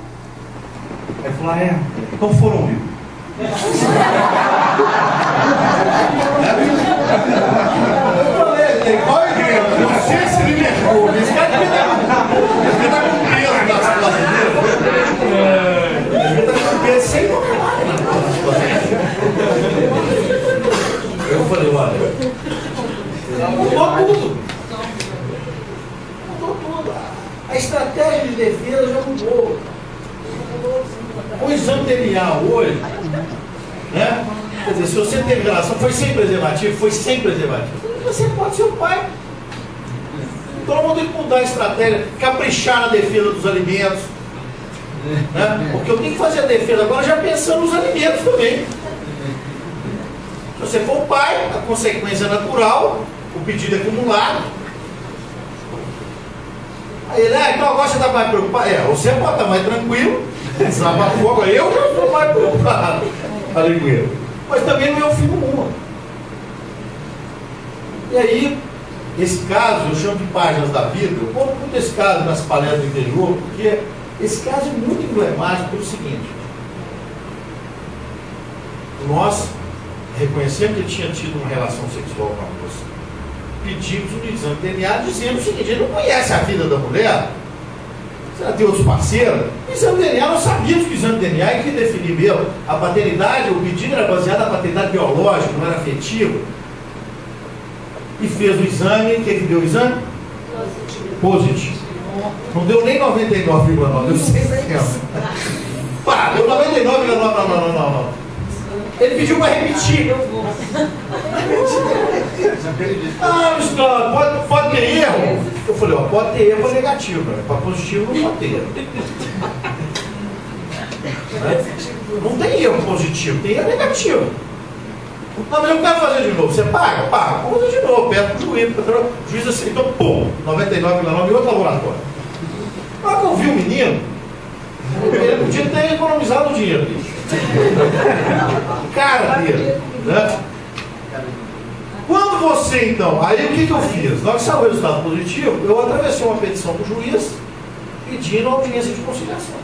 Aí ele falou, então foram 1000. Eu falei, qual é a igreja? Não sei se ele mergulha. Esse cara ele está com peso nas costas dele. Ele está com peso sem Eu falei, olha, mudou tudo. Mudou tudo. A estratégia de defesa já mudou. O exame DNA hoje, né? Quer dizer, se você teve relação, foi sem preservativo, você pode ser o pai. Então nós vamos ter que mudar a estratégia, caprichar na defesa dos alimentos, né? Porque eu tenho que fazer a defesa agora já pensando nos alimentos também. Se você for o pai, a consequência é natural, o pedido é acumulado. Aí ele, então agora você está mais preocupado. Você pode estar mais tranquilo, fogo, eu já estou mais preocupado. Falei com ele. Mas também não é o fim do mundo. E aí, esse caso, eu chamo de páginas da vida, eu conto muito esse caso nas palestras do interior, porque esse caso é muito emblemático pelo seguinte. Nós reconhecemos que ele tinha tido uma relação sexual com a moça. Pedimos um exame de DNA dizendo o seguinte, ele não conhece a vida da mulher, se ela tem outros parceiros, o exame de DNA, nós sabíamos que o exame de DNA é que definir mesmo. A paternidade, o pedido era baseado na paternidade biológica, não era afetiva. E fez o exame, o que deu o exame? Positivo. Não deu nem 99,9, deu 100%. Pá, deu 99,9, não. Ele pediu para repetir. Pode ter erro. Eu falei, pode ter erro, é negativo, para positivo não pode ter erro. Não tem erro positivo, tem erro negativo. Não, mas eu quero fazer de novo. Você paga? Vamos fazer de novo, perto do juiz. O juiz aceitou, pô, 99,9 em outro laboratório. Na hora que eu vi o menino, ele podia ter economizado o dinheiro dele. Cara dele, né? Quando você, então, aí o que eu fiz? Na hora que saiu o resultado positivo, eu atravessei uma petição para o juiz pedindo audiência de conciliação.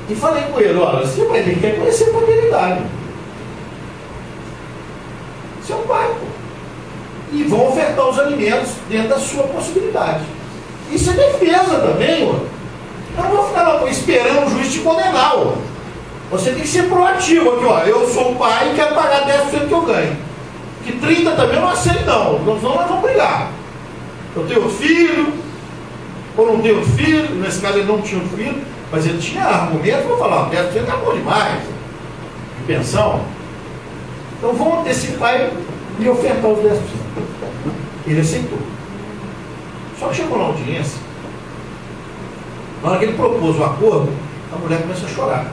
E falei com ele, olha, você vai ter que reconhecer a paternidade. Você é um pai, pô. E vão ofertar os alimentos dentro da sua possibilidade. Isso é defesa também, ó. Eu não vou ficar esperando o juiz te condenar, ó. Você tem que ser proativo aqui, ó. Eu sou o pai e quero pagar 10% que eu ganho. Que 30% também eu não aceito, não. Senão nós vamos brigar. Eu tenho outro filho, ou não tenho outro filho. Nesse caso ele não tinha outro filho, mas ele tinha argumento para falar, 10% tá bom demais. De pensão. Então vamos antecipar e ofertar os 10%. Ele aceitou. Só que chegou na audiência. Na hora que ele propôs o acordo, a mulher começou a chorar.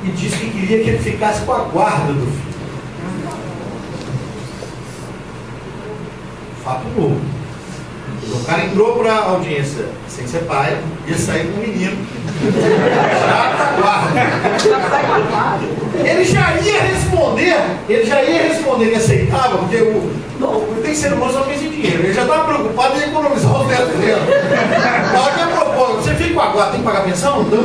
E disse que queria que ele ficasse com a guarda do filho. Fato novo. O cara entrou para a audiência sem ser pai, ia sair com um menino. Já com a guarda. Ele já ia responder que aceitava, porque tem ser humano só pensa em dinheiro. Ele já estava preocupado em economizar os netos dele. Na hora que ele propôs, você fica com a guarda, tem que pagar pensão? Não,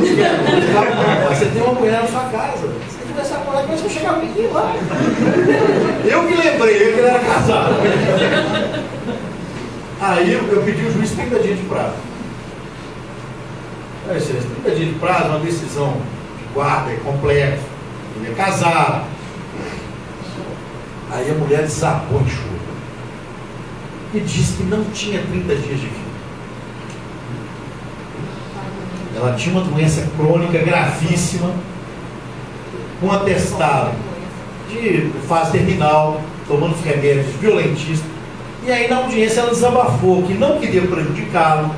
você tem uma mulher na sua casa. Você conversar com ela, começou a chegar o menino lá. Eu que lembrei, que ele era casado. Aí eu pedi ao juiz 30 dias de prazo. Olha, 30 dias de prazo, uma decisão de guarda, é complexo. Ele é casado. Aí a mulher desabou em choro. E disse que não tinha 30 dias de vida. Ela tinha uma doença crônica gravíssima, com atestado de fase terminal, tomando os remédios violentíssimos. E aí na audiência ela desabafou que não queria prejudicá-lo.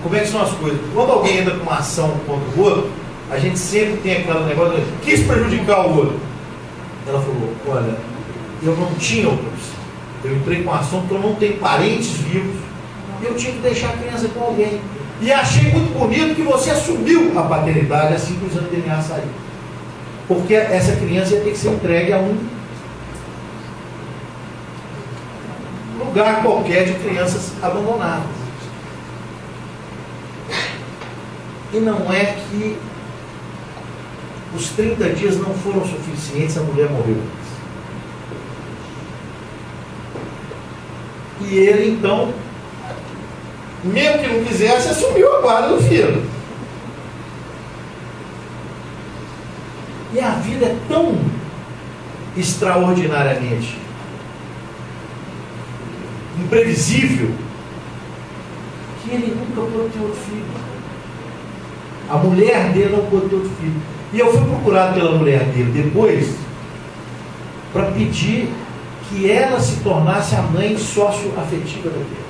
Como é que são as coisas? Quando alguém entra com uma ação contra o outro, a gente sempre tem aquele negócio de quis prejudicar o outro. Ela falou, olha, eu não tinha outra opção. Eu entrei com a ação porque eu não tenho parentes vivos e eu tinha que deixar a criança com alguém. E achei muito bonito que você assumiu a paternidade assim que o exame de DNA saiu. Porque essa criança ia ter que ser entregue a um lugar qualquer de crianças abandonadas. E não é que os 30 dias não foram suficientes, a mulher morreu. E ele então, mesmo que não quisesse, assumiu a guarda do filho. E a vida é tão extraordinariamente imprevisível que ele nunca pôde ter outro filho. A mulher dele não pôde ter outro filho. E eu fui procurado pela mulher dele depois para pedir que ela se tornasse a mãe sócio-afetiva da criança.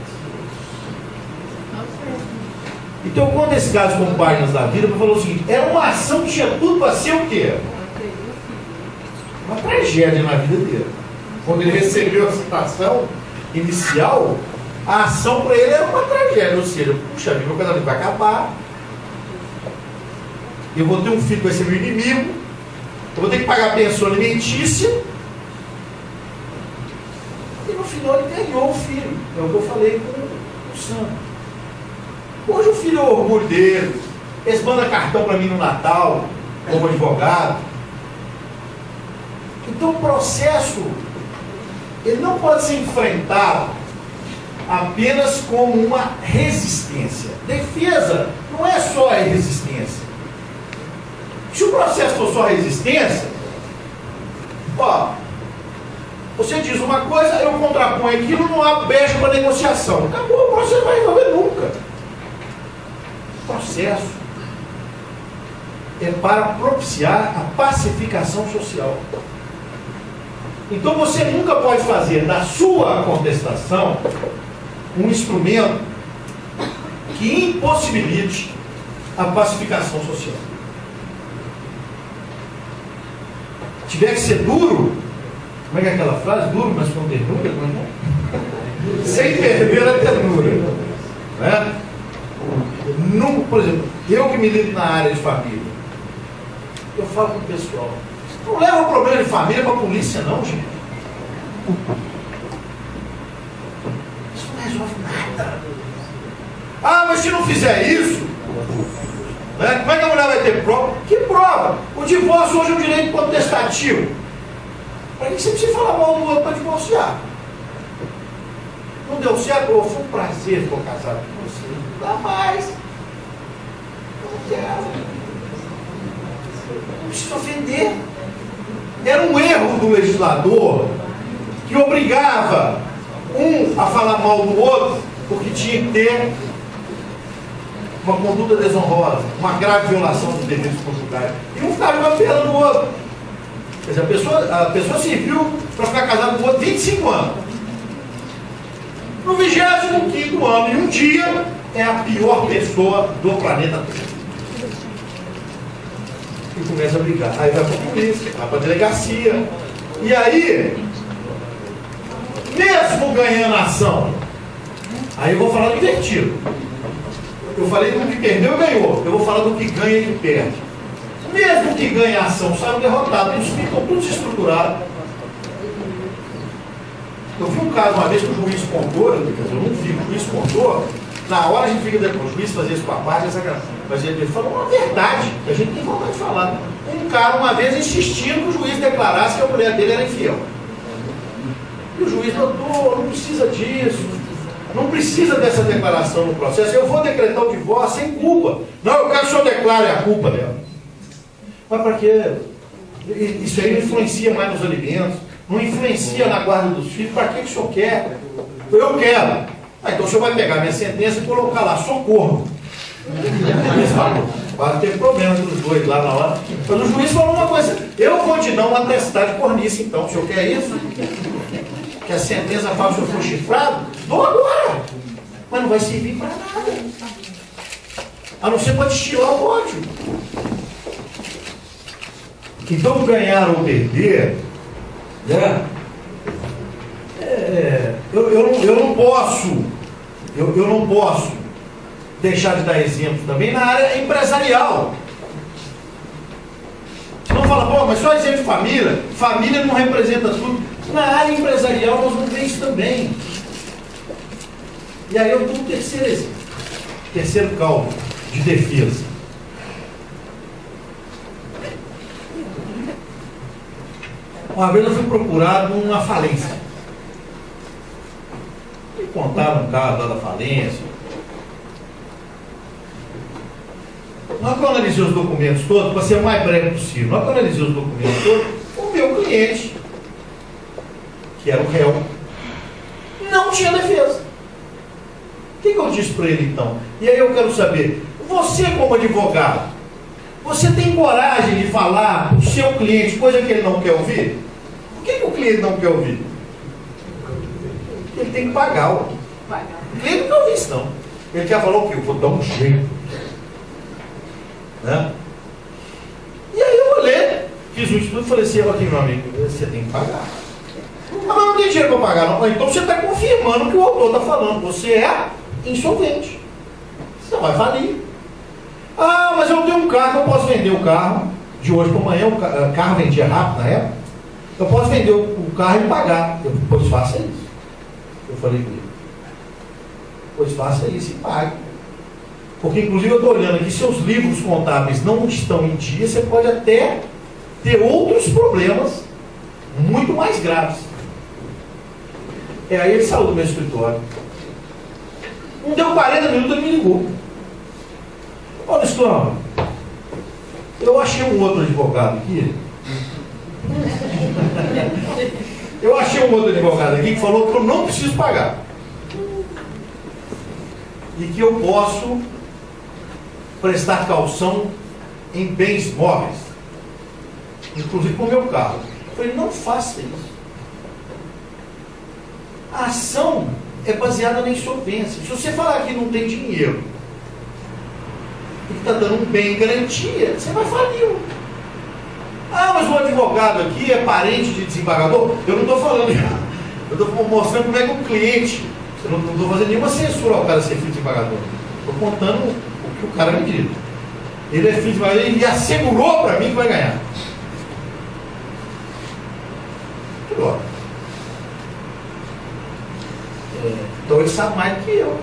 Então eu conto esse caso como Páginas da Vida para falar o seguinte: era uma ação que tinha tudo para ser o quê? Uma tragédia na vida dele. Quando ele recebeu a citação inicial, a ação para ele era uma tragédia, ou seja, puxa vida, meu casamento vai acabar, eu vou ter um filho que vai ser meu inimigo, eu vou ter que pagar pensão alimentícia, e no final ele ganhou o filho. É o que eu falei com o Sam. Hoje o filho é o orgulho dele, eles mandam cartão para mim no Natal como advogado. Então o processo ele não pode ser enfrentado apenas como uma resistência. Defesa não é só a resistência. Se o processo for só resistência, ó, você diz uma coisa, eu contraponho aquilo, não há brecha para negociação. Acabou, o processo não vai resolver nunca. O processo é para propiciar a pacificação social. Então você nunca pode fazer da sua contestação um instrumento que impossibilite a pacificação social. Tiver que ser duro, como é que é aquela frase? Duro, mas com ternura, como é? Sem perder a ternura. Né? Não, por exemplo, eu que milito na área de família, eu falo com o pessoal, não leva o problema de família para a polícia não, gente. Isso não resolve nada. Ah, mas se não fizer isso, né, como é que a mulher vai ter prova? Que prova? O divórcio hoje é um direito potestativo. Para que você precisa falar mal do outro para divorciar? Não deu certo? Ou foi um prazer estar casado com você? Não dá mais. Eu não quero. Não precisa ofender. Era um erro do legislador que obrigava um a falar mal do outro porque tinha que ter uma conduta desonrosa, uma grave violação dos deveres conjugais. E um ficava jogando pela no outro. Quer dizer, a pessoa serviu para ficar casado com o outro 25 anos. No 25º ano, em um dia, é a pior pessoa do planeta Terra. E começa a brigar. Aí vai para a polícia, vai para a delegacia. E aí, mesmo ganhando a ação, aí eu vou falar do invertido. Eu falei do que perdeu e ganhou. Eu vou falar do que ganha e que perde. Mesmo que ganhe a ação, saiam derrotados. Eles ficam todos estruturados. Eu vi um caso uma vez que o juiz contou, eu não vi, o juiz contou, na hora a gente fica depois, o juiz fazia isso com a parte, mas ele falou uma verdade, que a gente tem vontade de falar. Um cara uma vez insistindo que o juiz declarasse que a mulher dele era infiel. E o juiz doutor, não precisa disso, não precisa dessa declaração no processo, eu vou decretar o divórcio sem culpa. Não, eu quero que o senhor declare a culpa dela. Mas para quê? Isso aí não influencia mais nos alimentos, não influencia na guarda dos filhos. Para que o senhor quer? Eu quero. Ah, então o senhor vai pegar minha sentença e colocar lá, socorro. Vai ter problema entre os dois lá na hora. Mas o juiz falou uma coisa: eu vou te dar um atestado de cornice, então. O senhor quer isso? Que a sentença fala que o senhor for chifrado? Dou agora. Mas não vai servir para nada. A não ser para destilar o ódio. Então, ganhar ou perder, né? Eu não posso deixar de dar exemplo também na área empresarial. Você não fala, pô, mas só exemplo de família. Família não representa tudo. Na área empresarial nós vamos ver isso também. E aí eu dou um terceiro exemplo. Terceiro cálculo de defesa. Uma vez eu fui procurado numa falência. Me contaram um caso lá da falência. Na hora que eu analisei os documentos todos, para ser o mais breve possível, na hora que eu analisei os documentos todos, o meu cliente, que era o réu, não tinha defesa. O que eu disse para ele então? E aí eu quero saber, você como advogado, você tem coragem de falar para o seu cliente coisa que ele não quer ouvir? Por que o cliente não quer ouvir? Ele tem que pagar. O cliente não quer ouvir isso não. Ele quer falar o quê? Eu vou dar um jeito. Né? E aí eu olhei, fiz um estudo e falei assim, aqui meu amigo, você tem que pagar. Ah, mas não tem dinheiro para pagar não. Então você está confirmando o que o autor está falando. Você é insolvente. Você vai falir. Ah, mas eu tenho um carro, eu posso vender o carro de hoje para amanhã. O carro vendia rápido na época. Eu posso vender o carro e pagar. Pois faça isso. Eu falei com ele. Pois faça isso e pague. Porque inclusive eu estou olhando aqui, seus livros contábeis não estão em dia, você pode até ter outros problemas muito mais graves. Aí ele saiu do meu escritório. Não deu 40 minutos, ele me ligou. Olha, Storm, eu achei um outro advogado aqui. Eu achei um outro advogado aqui que falou que eu não preciso pagar. E que eu posso prestar caução em bens móveis, inclusive com o meu carro. Eu falei, não faça isso. A ação é baseada na insolvência. Se você falar que não tem dinheiro e que está dando um bem em garantia, você vai falir. Ah, mas o advogado aqui é parente de desembargador? Eu não estou falando isso. Eu estou mostrando como é que o cliente, eu não estou fazendo nenhuma censura ao cara ser filho de desembargador. Estou contando o que o cara me disse. Ele é filho de desembargador, ele assegurou para mim que vai ganhar. Que louco. Então ele sabe mais do que eu.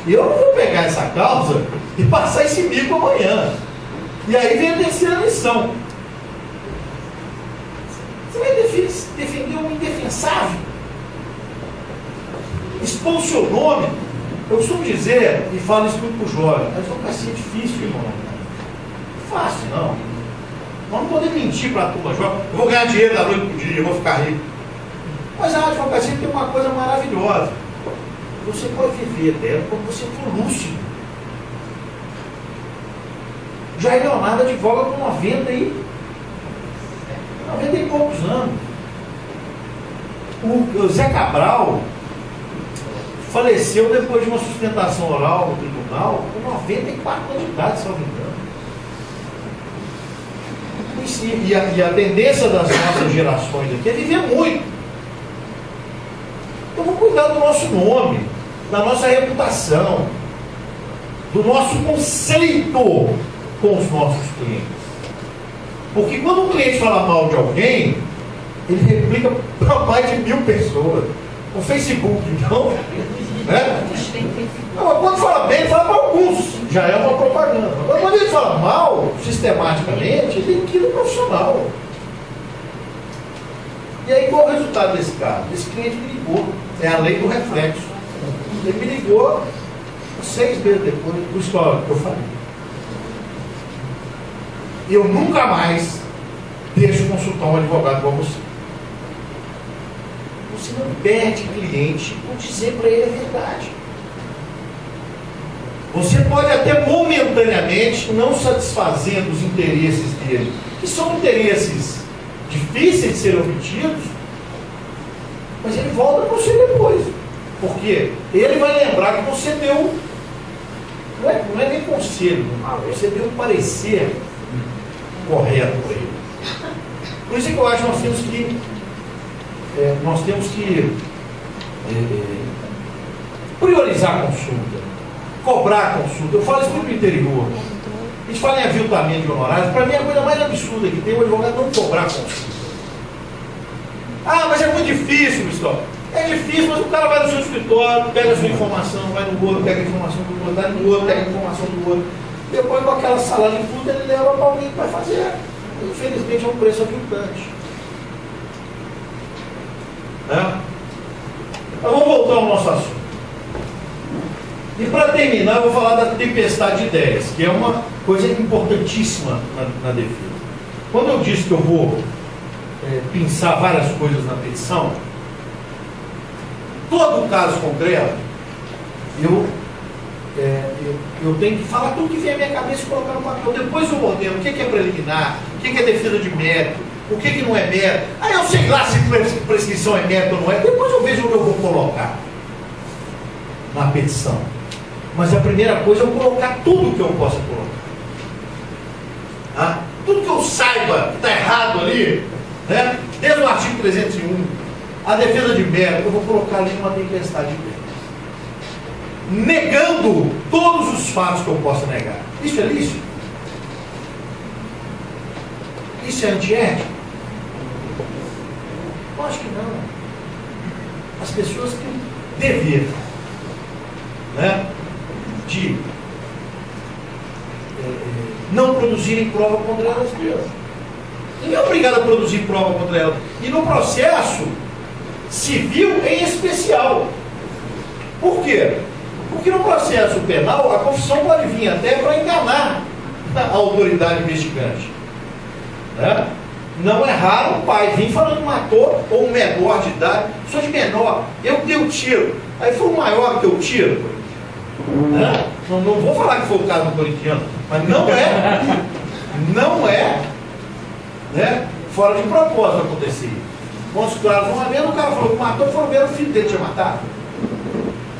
E eu não vou pegar essa causa e passar esse mico amanhã. E aí vem a terceira lição. Você vai defender um indefensável? Expor o seu nome? Eu costumo dizer, e falo isso muito para o jovem, mas vai ser difícil, irmão. Não é fácil, não. Nós não podemos mentir para a turma jovem. Eu vou ganhar dinheiro da noite para o dia, eu vou ficar rico. Mas a advocacia tem uma coisa maravilhosa. Você pode viver dela quando você for lúcido. Jair Leonardo advoga com 90 e poucos anos. O Zé Cabral faleceu depois de uma sustentação oral no tribunal com 94 anos de idade, se não me engano. E a tendência das nossas gerações aqui é viver muito. Então vamos cuidar do nosso nome, da nossa reputação, do nosso conceito com os nossos clientes. Porque quando um cliente fala mal de alguém, ele replica para mais de 1000 pessoas. O Facebook, então, né? Quando fala bem, ele fala para alguns, já é uma propaganda. Agora, quando ele fala mal, sistematicamente, ele tem que ir no profissional. E aí, qual é o resultado desse caso? Esse cliente me ligou, é a lei do reflexo. Ele me ligou 6 meses depois do histórico que eu falei. Eu nunca mais deixo consultar um advogado com você. Você não perde cliente por dizer para ele a verdade. Você pode até momentaneamente não satisfazer os interesses dele, que são interesses difíceis de serem obtidos, mas ele volta para você depois. Porque ele vai lembrar que você deu, não é nem conselho, você deu um parecer correto para ele. Por isso é que eu acho que nós temos que priorizar a consulta, cobrar a consulta. Eu falo isso muito no interior. A gente fala em aviltamento de honorários. Para mim, a coisa mais absurda que tem o advogado não cobrar a consulta. Ah, mas é muito difícil, Gustavo. É difícil, mas o cara vai no seu escritório, pega a sua informação, vai no outro, pega a informação do outro, vai no outro, pega a informação do outro. Depois, com aquela sala de tudo, ele leva para alguém que vai fazer. Infelizmente, é um preço aviltante. Né? Então, vamos voltar ao nosso assunto. E para terminar, eu vou falar da tempestade de ideias, que é uma coisa importantíssima na defesa. Quando eu disse que eu vou pensar várias coisas na petição, todo caso concreto, eu tenho que falar tudo que vem à minha cabeça e colocar no papel. Depois eu ordeno o que é preliminar, o que é defesa de mérito, o que não é mérito. Aí eu sei lá se prescrição é mérito ou não é. Depois eu vejo onde eu vou colocar na petição. Mas a primeira coisa é eu colocar tudo que eu possa colocar. Tudo que eu saiba que está errado ali, né? Desde o artigo 301, a defesa de mérito, eu vou colocar ali uma tempestade de ideias, negando todos os fatos que eu possa negar. Isso é lícito? Isso é antiético? Eu acho que não. As pessoas têm um dever, né, de não produzirem prova contra elas mesmas. Ninguém é obrigado a produzir prova contra elas. E no processo civil em especial. Por quê? Porque no processo penal a confissão pode vir até para enganar a autoridade investigante. Né? Não é raro o pai vir falando que matou ou um menor de idade. Sou de menor, eu dei o tiro. Aí foi o maior que eu tiro. Né? Não vou falar que foi o caso do corintiano, mas não é, né, fora de propósito acontecer. Quando uma vez o cara falou que matou, foram ver o filho dele tinha matado.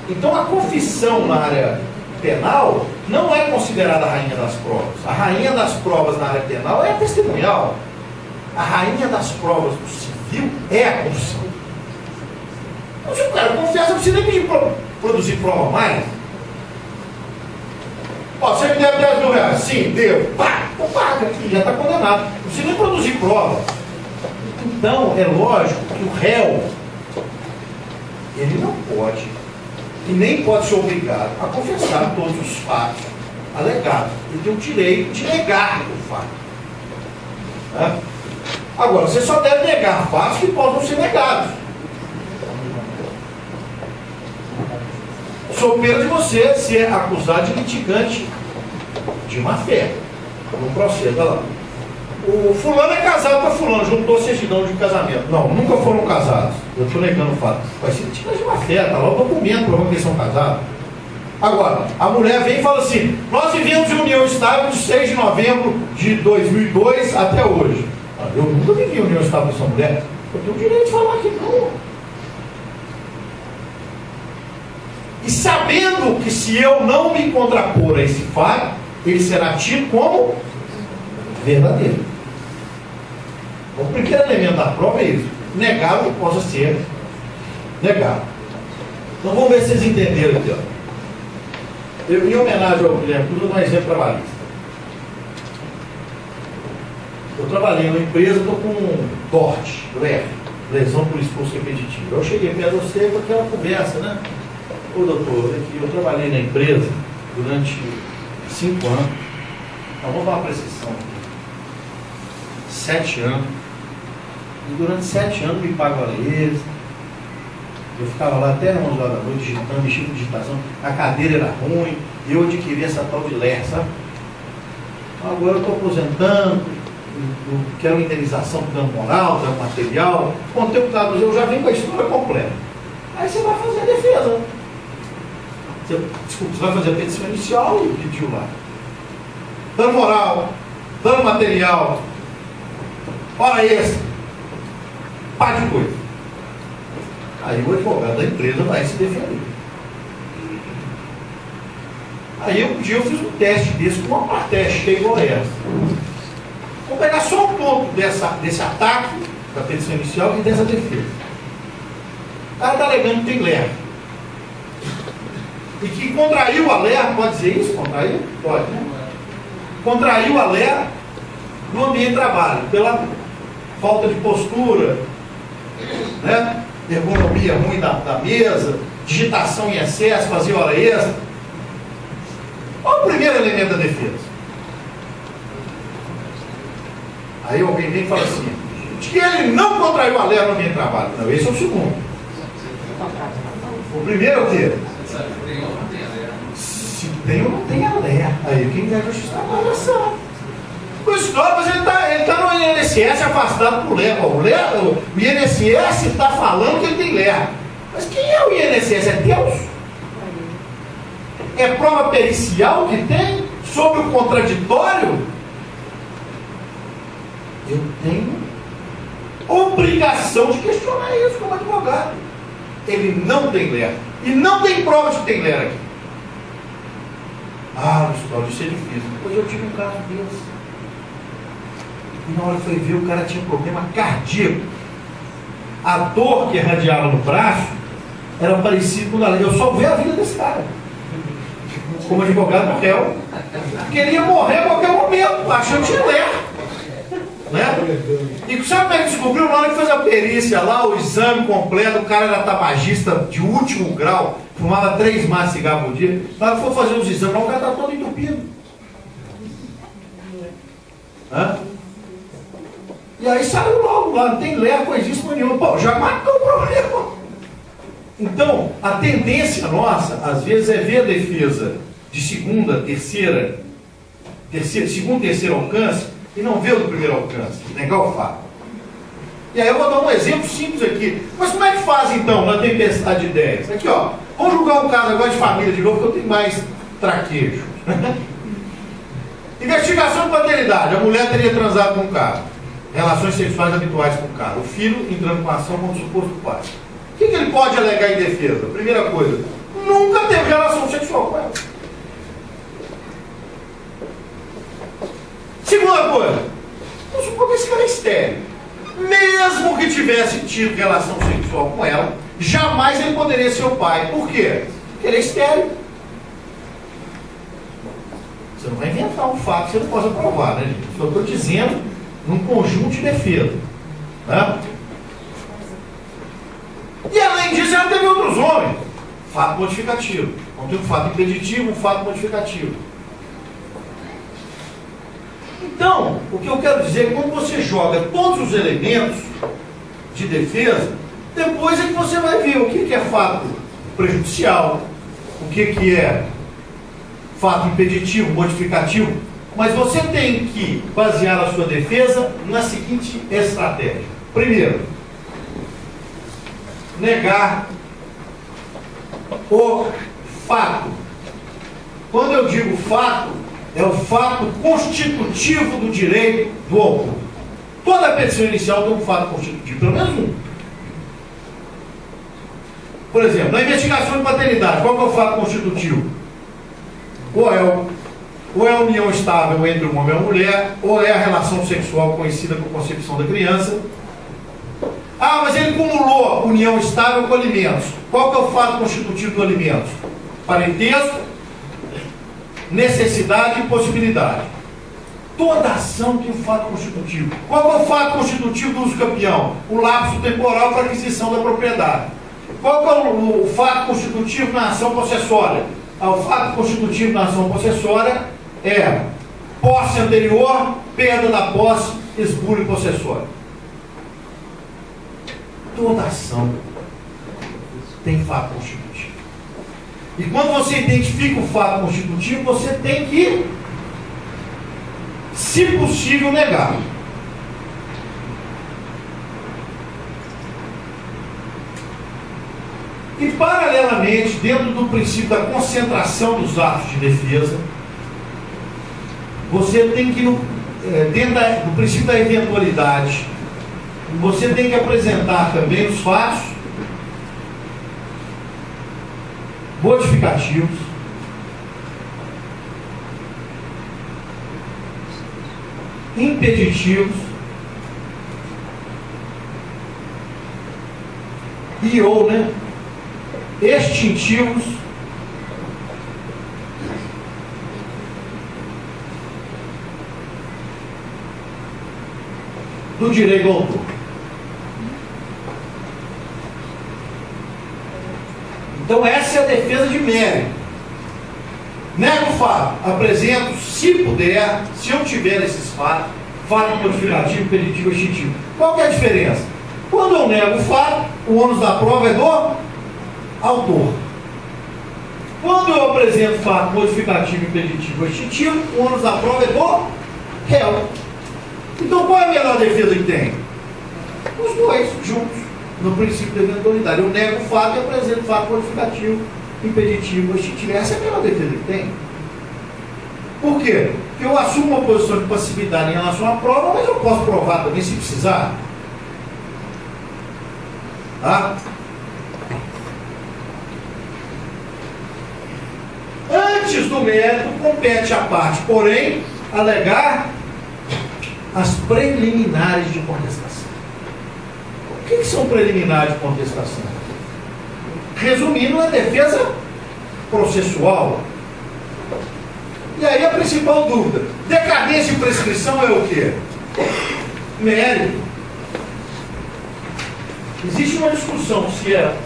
Então a confissão na área penal não é considerada a rainha das provas. A rainha das provas na área penal é a testemunhal. A rainha das provas do civil é a confissão. Então se o cara confessa, não precisa nem pedir para produzir prova mais. Ó, você me deve 10 mil reais. Sim, deu. Pá, então paga, já está condenado. Não precisa nem produzir prova. Então, é lógico que o réu, ele não pode, e nem pode ser obrigado a confessar todos os fatos alegados. Ele tem o direito de negar o fato. Tá? Agora, você só deve negar fatos que possam ser negados. Sou pena de você ser acusado de litigante de má fé. Não proceda lá. O fulano é casado para fulano, juntou certidão de casamento. Não, nunca foram casados. Eu estou negando o fato. Vai ser litigante de má fé, está lá o documento provando que eles são casados. Agora, a mulher vem e fala assim: nós vivemos em união estável de 6 de novembro de 2002 até hoje. Eu nunca vivi em união estável com essa mulher. Eu tenho o direito de falar que não. e sabendo que se eu não me contrapor a esse fato, ele será tido como verdadeiro. O primeiro elemento da prova é isso: negar o que possa ser negado. Então vamos ver se vocês entenderam aqui. Ó. Em homenagem ao Guilherme Cruz, eu vou dar um exemplo trabalhista. Eu trabalhei numa empresa, estou com um corte leve, lesão por esforço repetitivo. Eu cheguei perto de você com aquela conversa, né? Ô doutor, eu trabalhei na empresa durante 5 anos. Então, vamos dar uma precisão aqui. 7 anos. E durante 7 anos me pagam hora extra. Eu ficava lá até 11 horas da noite digitando, mexendo com digitação. A cadeira era ruim. E eu adquiri essa tal de LER, sabe? Agora eu estou aposentando. Eu quero uma indenização por dano moral, dano material. Contei o caso, eu já vim com a história completa. Aí você vai fazer a defesa. Você vai fazer a petição inicial e pediu lá. Dano moral, dano material, hora extra, pá de coisa. Aí o advogado da empresa vai se defender. Aí um dia eu fiz um teste desse com uma plateia cheia igual a essa. Vou pegar só um ponto desse ataque da petição inicial e dessa defesa. O cara está alegando que tem LER. E que contraiu a LER, pode dizer isso? Contraiu? Pode, né? Contraiu a LER no ambiente de trabalho, pela falta de postura, né? Ergonomia ruim da mesa, digitação em excesso, fazer hora extra. Olha o primeiro elemento da defesa. Aí alguém vem e fala assim, de que ele não contraiu a LER no ambiente de trabalho. Não, esse é o segundo. O primeiro é o quê? Se tem ou não tem a LER. Aí quem deve justificar a avaliação. O histórico, mas ele está no INSS afastado por LER. O INSS está falando que ele tem LER. Mas quem é o INSS? É Deus? É prova pericial que tem sobre o contraditório? Eu tenho obrigação de questionar isso como advogado. Ele não tem LER. E não tem prova de que tem LER aqui. Ah, isso é difícil. Depois eu tive um caso desse. E na hora que foi ver, o cara tinha problema cardíaco. A dor que irradiava no braço era parecida com a lei. Eu só vi a vida desse cara. Como advogado do réu. Queria morrer a qualquer momento, achando que tinha LER. Né? E sabe como é que descobriu? Na hora que fez a perícia lá, o exame completo, o cara era tabagista de último grau, fumava 3 maços de cigarro por dia. Na hora que for fazer os exames, o cara está todo entupido. Hã? E aí saiu logo lá, não tem LER, coisíssima nenhuma. Pô, já matou o problema. Então, a tendência nossa, às vezes, é ver a defesa de segundo, terceiro alcance, e não ver o do primeiro alcance, negar o fato. E aí eu vou dar um exemplo simples aqui. Mas como é que faz então na tempestade de ideias? Aqui ó, vamos julgar um caso agora de família de novo, porque eu tenho mais traquejo. Investigação de paternidade. A mulher teria transado com o cara. Relações sexuais habituais com o cara. O filho entrando com a ação contra o suposto pai. O que ele pode alegar em defesa? Primeira coisa, nunca teve relação sexual com ela. Segunda coisa, vamos supor que esse cara é estéril. Mesmo que tivesse tido relação sexual com ela, jamais ele poderia ser o pai. Por quê? Porque ele é estéril. Você não vai inventar um fato que você não possa provar, né, gente? Eu estou dizendo num conjunto de defesa. Né? E além disso, ela teve outros homens. Fato modificativo. Não tem um fato impeditivo, um fato modificativo. Então, o que eu quero dizer é que quando você joga todos os elementos de defesa, depois é que você vai ver o que é fato prejudicial, o que é fato impeditivo, modificativo, mas você tem que basear a sua defesa na seguinte estratégia. Primeiro, negar o fato. Quando eu digo fato, é o fato constitutivo do direito do autor. Toda petição inicial tem um fato constitutivo, pelo menos um. Por exemplo, na investigação de paternidade, qual que é o fato constitutivo? Ou é a união estável entre um homem e uma mulher, ou é a relação sexual conhecida como concepção da criança. Ah, mas ele cumulou união estável com alimentos. Qual que é o fato constitutivo do alimentos? Parentesco, necessidade e possibilidade. Toda ação tem um fato constitutivo. Qual é o fato constitutivo do uso campeão? O lapso temporal para aquisição da propriedade. Qual é o fato constitutivo na ação possessória? O fato constitutivo na ação possessória é posse anterior, perda da posse, esbulho possessório. Toda ação tem fato constitutivo. E quando você identifica o fato constitutivo, você tem que, se possível, negar. E, paralelamente, dentro do princípio da concentração dos atos de defesa, você tem que, dentro do princípio da eventualidade, você tem que apresentar também os fatos modificativos, impeditivos e ou, extintivos do direito ao autor. Então essa é a defesa de mérito. Nego o fato, apresento, se puder, se eu tiver esses fatos, fato modificativo, impeditivo, extintivo. Qual que é a diferença? Quando eu nego o fato, o ônus da prova é do autor. Quando eu apresento fato modificativo, impeditivo, extintivo, o ônus da prova é do réu. Então qual é a melhor defesa que tem? Os dois juntos, no princípio da eventualidade. Eu nego o fato e apresento fato modificativo, impeditivo, extintivo. Essa é a melhor defesa que tem. Por quê? Porque eu assumo uma posição de passividade em relação à prova, mas eu posso provar também se precisar. Tá? Antes do mérito, compete à parte, porém, alegar as preliminares de contestação. O que são preliminares de contestação? Resumindo, é defesa processual. E aí a principal dúvida: decadência e prescrição é o quê? Mérito. Existe uma discussão se é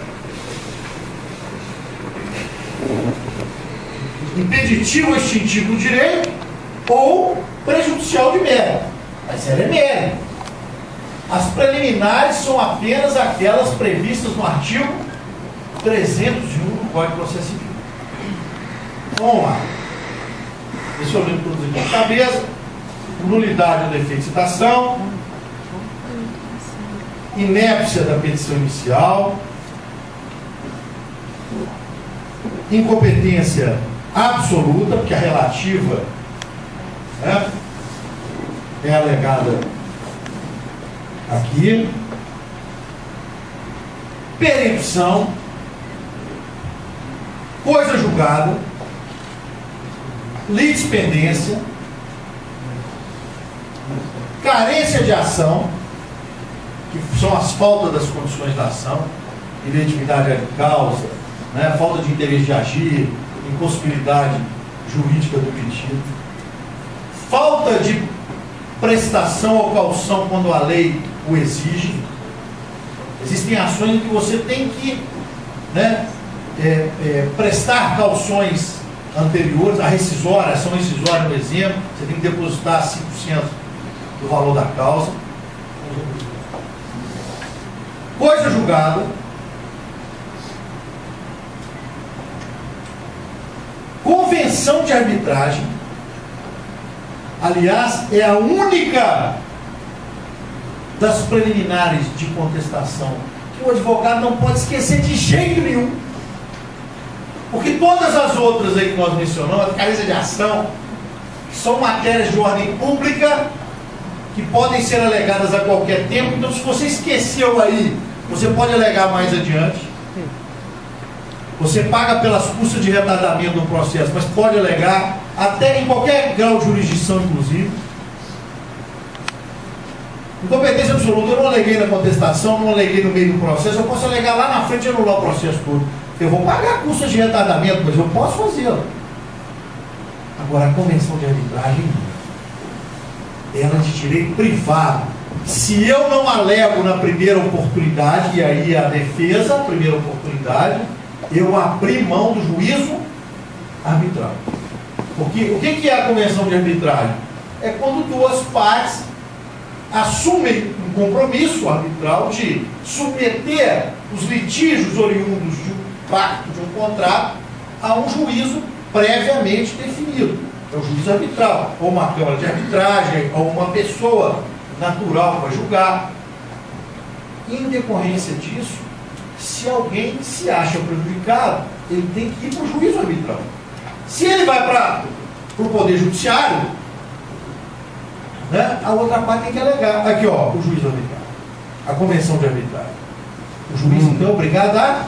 impeditivo ou extintivo do direito ou prejudicial de mérito. Mas ela é mérito. As preliminares são apenas aquelas previstas no artigo 301 do Código de Processo Civil. Vamos lá. Deixa eu ler tudo aqui de cabeça. Nulidade ou defeito de citação. Inépcia da petição inicial. Incompetência absoluta, porque a relativa é alegada aqui. Perempção, coisa julgada, litispendência, carência de ação, que são as faltas das condições da ação, iletividade de causa, falta de interesse de agir, impossibilidade jurídica do pedido, falta de prestação ou caução quando a lei o exige. Existem ações em que você tem que prestar cauções anteriores, a rescisória, a ação rescisória, no exemplo, você tem que depositar 5% do valor da causa. Coisa julgada, convenção de arbitragem, aliás, é a única das preliminares de contestação que o advogado não pode esquecer de jeito nenhum, porque todas as outras aí que nós mencionamos, a carência de ação, são matérias de ordem pública que podem ser alegadas a qualquer tempo. Então, se você esqueceu aí, você pode alegar mais adiante. Você paga pelas custas de retardamento do processo, mas pode alegar, até em qualquer grau de jurisdição, inclusive. Incompetência absoluta, eu não aleguei na contestação, não aleguei no meio do processo, eu posso alegar lá na frente e anular o processo todo. Eu vou pagar custas de retardamento, mas eu posso fazê-lo. Agora, a convenção de arbitragem, ela é de direito privado. Se eu não alego na primeira oportunidade, e aí a defesa, a primeira oportunidade, eu abri mão do juízo arbitral. Porque o que é a convenção de arbitragem? É quando duas partes assumem um compromisso arbitral de submeter os litígios oriundos de um pacto, de um contrato, a um juízo previamente definido. É o juízo arbitral, ou uma câmara de arbitragem, ou uma pessoa natural para julgar. Em decorrência disso, se alguém se acha prejudicado, ele tem que ir para o juízo arbitral. Se ele vai para o Poder Judiciário, né, a outra parte tem que alegar. Aqui, ó, o juízo arbitral, a convenção de arbitragem. O juiz, então, é obrigado a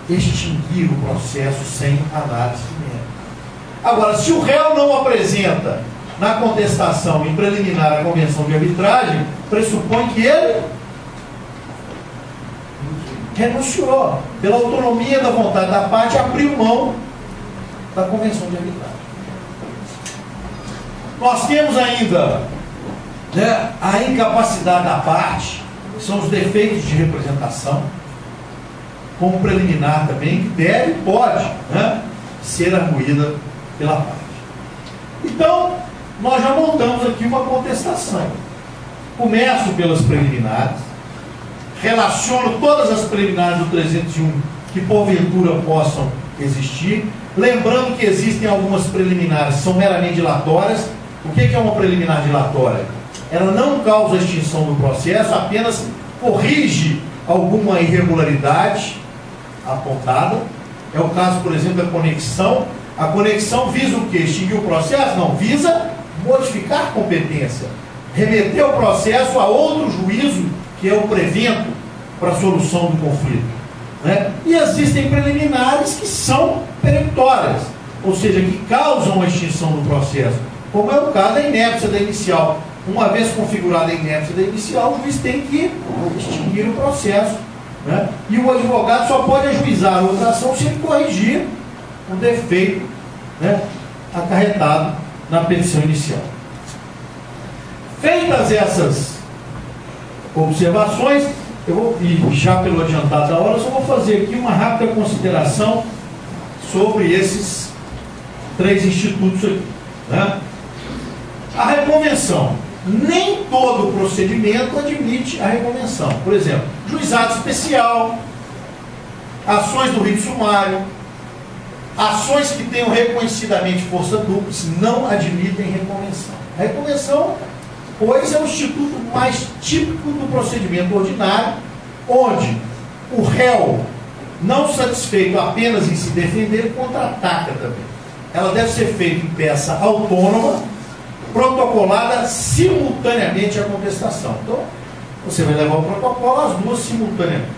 extinguir o processo sem análise de mérito. Agora, se o réu não apresenta na contestação em preliminar a convenção de arbitragem, pressupõe que ele renunciou, pela autonomia da vontade da parte, abriu mão da convenção de arbitragem. Nós temos ainda, né, a incapacidade da parte, que são os defeitos de representação, como preliminar também, que deve e pode, né, ser arguída pela parte. Então, nós já montamos aqui uma contestação. Começo pelas preliminares, relaciono todas as preliminares do 301 que porventura possam existir, lembrando que existem algumas preliminares que são meramente dilatórias. O que é uma preliminar dilatória? Ela não causa extinção do processo, apenas corrige alguma irregularidade apontada. É o caso, por exemplo, da conexão. A conexão visa o quê? Extinguir o processo? Não, visa modificar a competência, remeter o processo a outro juízo, que é o prevento para a solução do conflito, né? E existem preliminares que são peremptórias, ou seja, que causam a extinção do processo, como é o caso da inépcia da inicial. Uma vez configurada a inépcia da inicial, o juiz tem que extinguir o processo, né? E o advogado só pode ajuizar outra ação se ele corrigir o defeito, né, acarretado na petição inicial. Feitas essas observações, eu vou, e já pelo adiantado da hora, eu só vou fazer aqui uma rápida consideração sobre esses três institutos aqui, né? A reconvenção. Nem todo procedimento admite a reconvenção. Por exemplo, juizado especial, ações do rito sumário, ações que tenham reconhecidamente força dupla, não admitem reconvenção. A reconvenção, pois, é o instituto mais típico do procedimento ordinário, onde o réu, não satisfeito apenas em se defender, contra-ataca também. Ela deve ser feita em peça autônoma, protocolada simultaneamente à contestação. Então, você vai levar o protocolo as duas simultaneamente.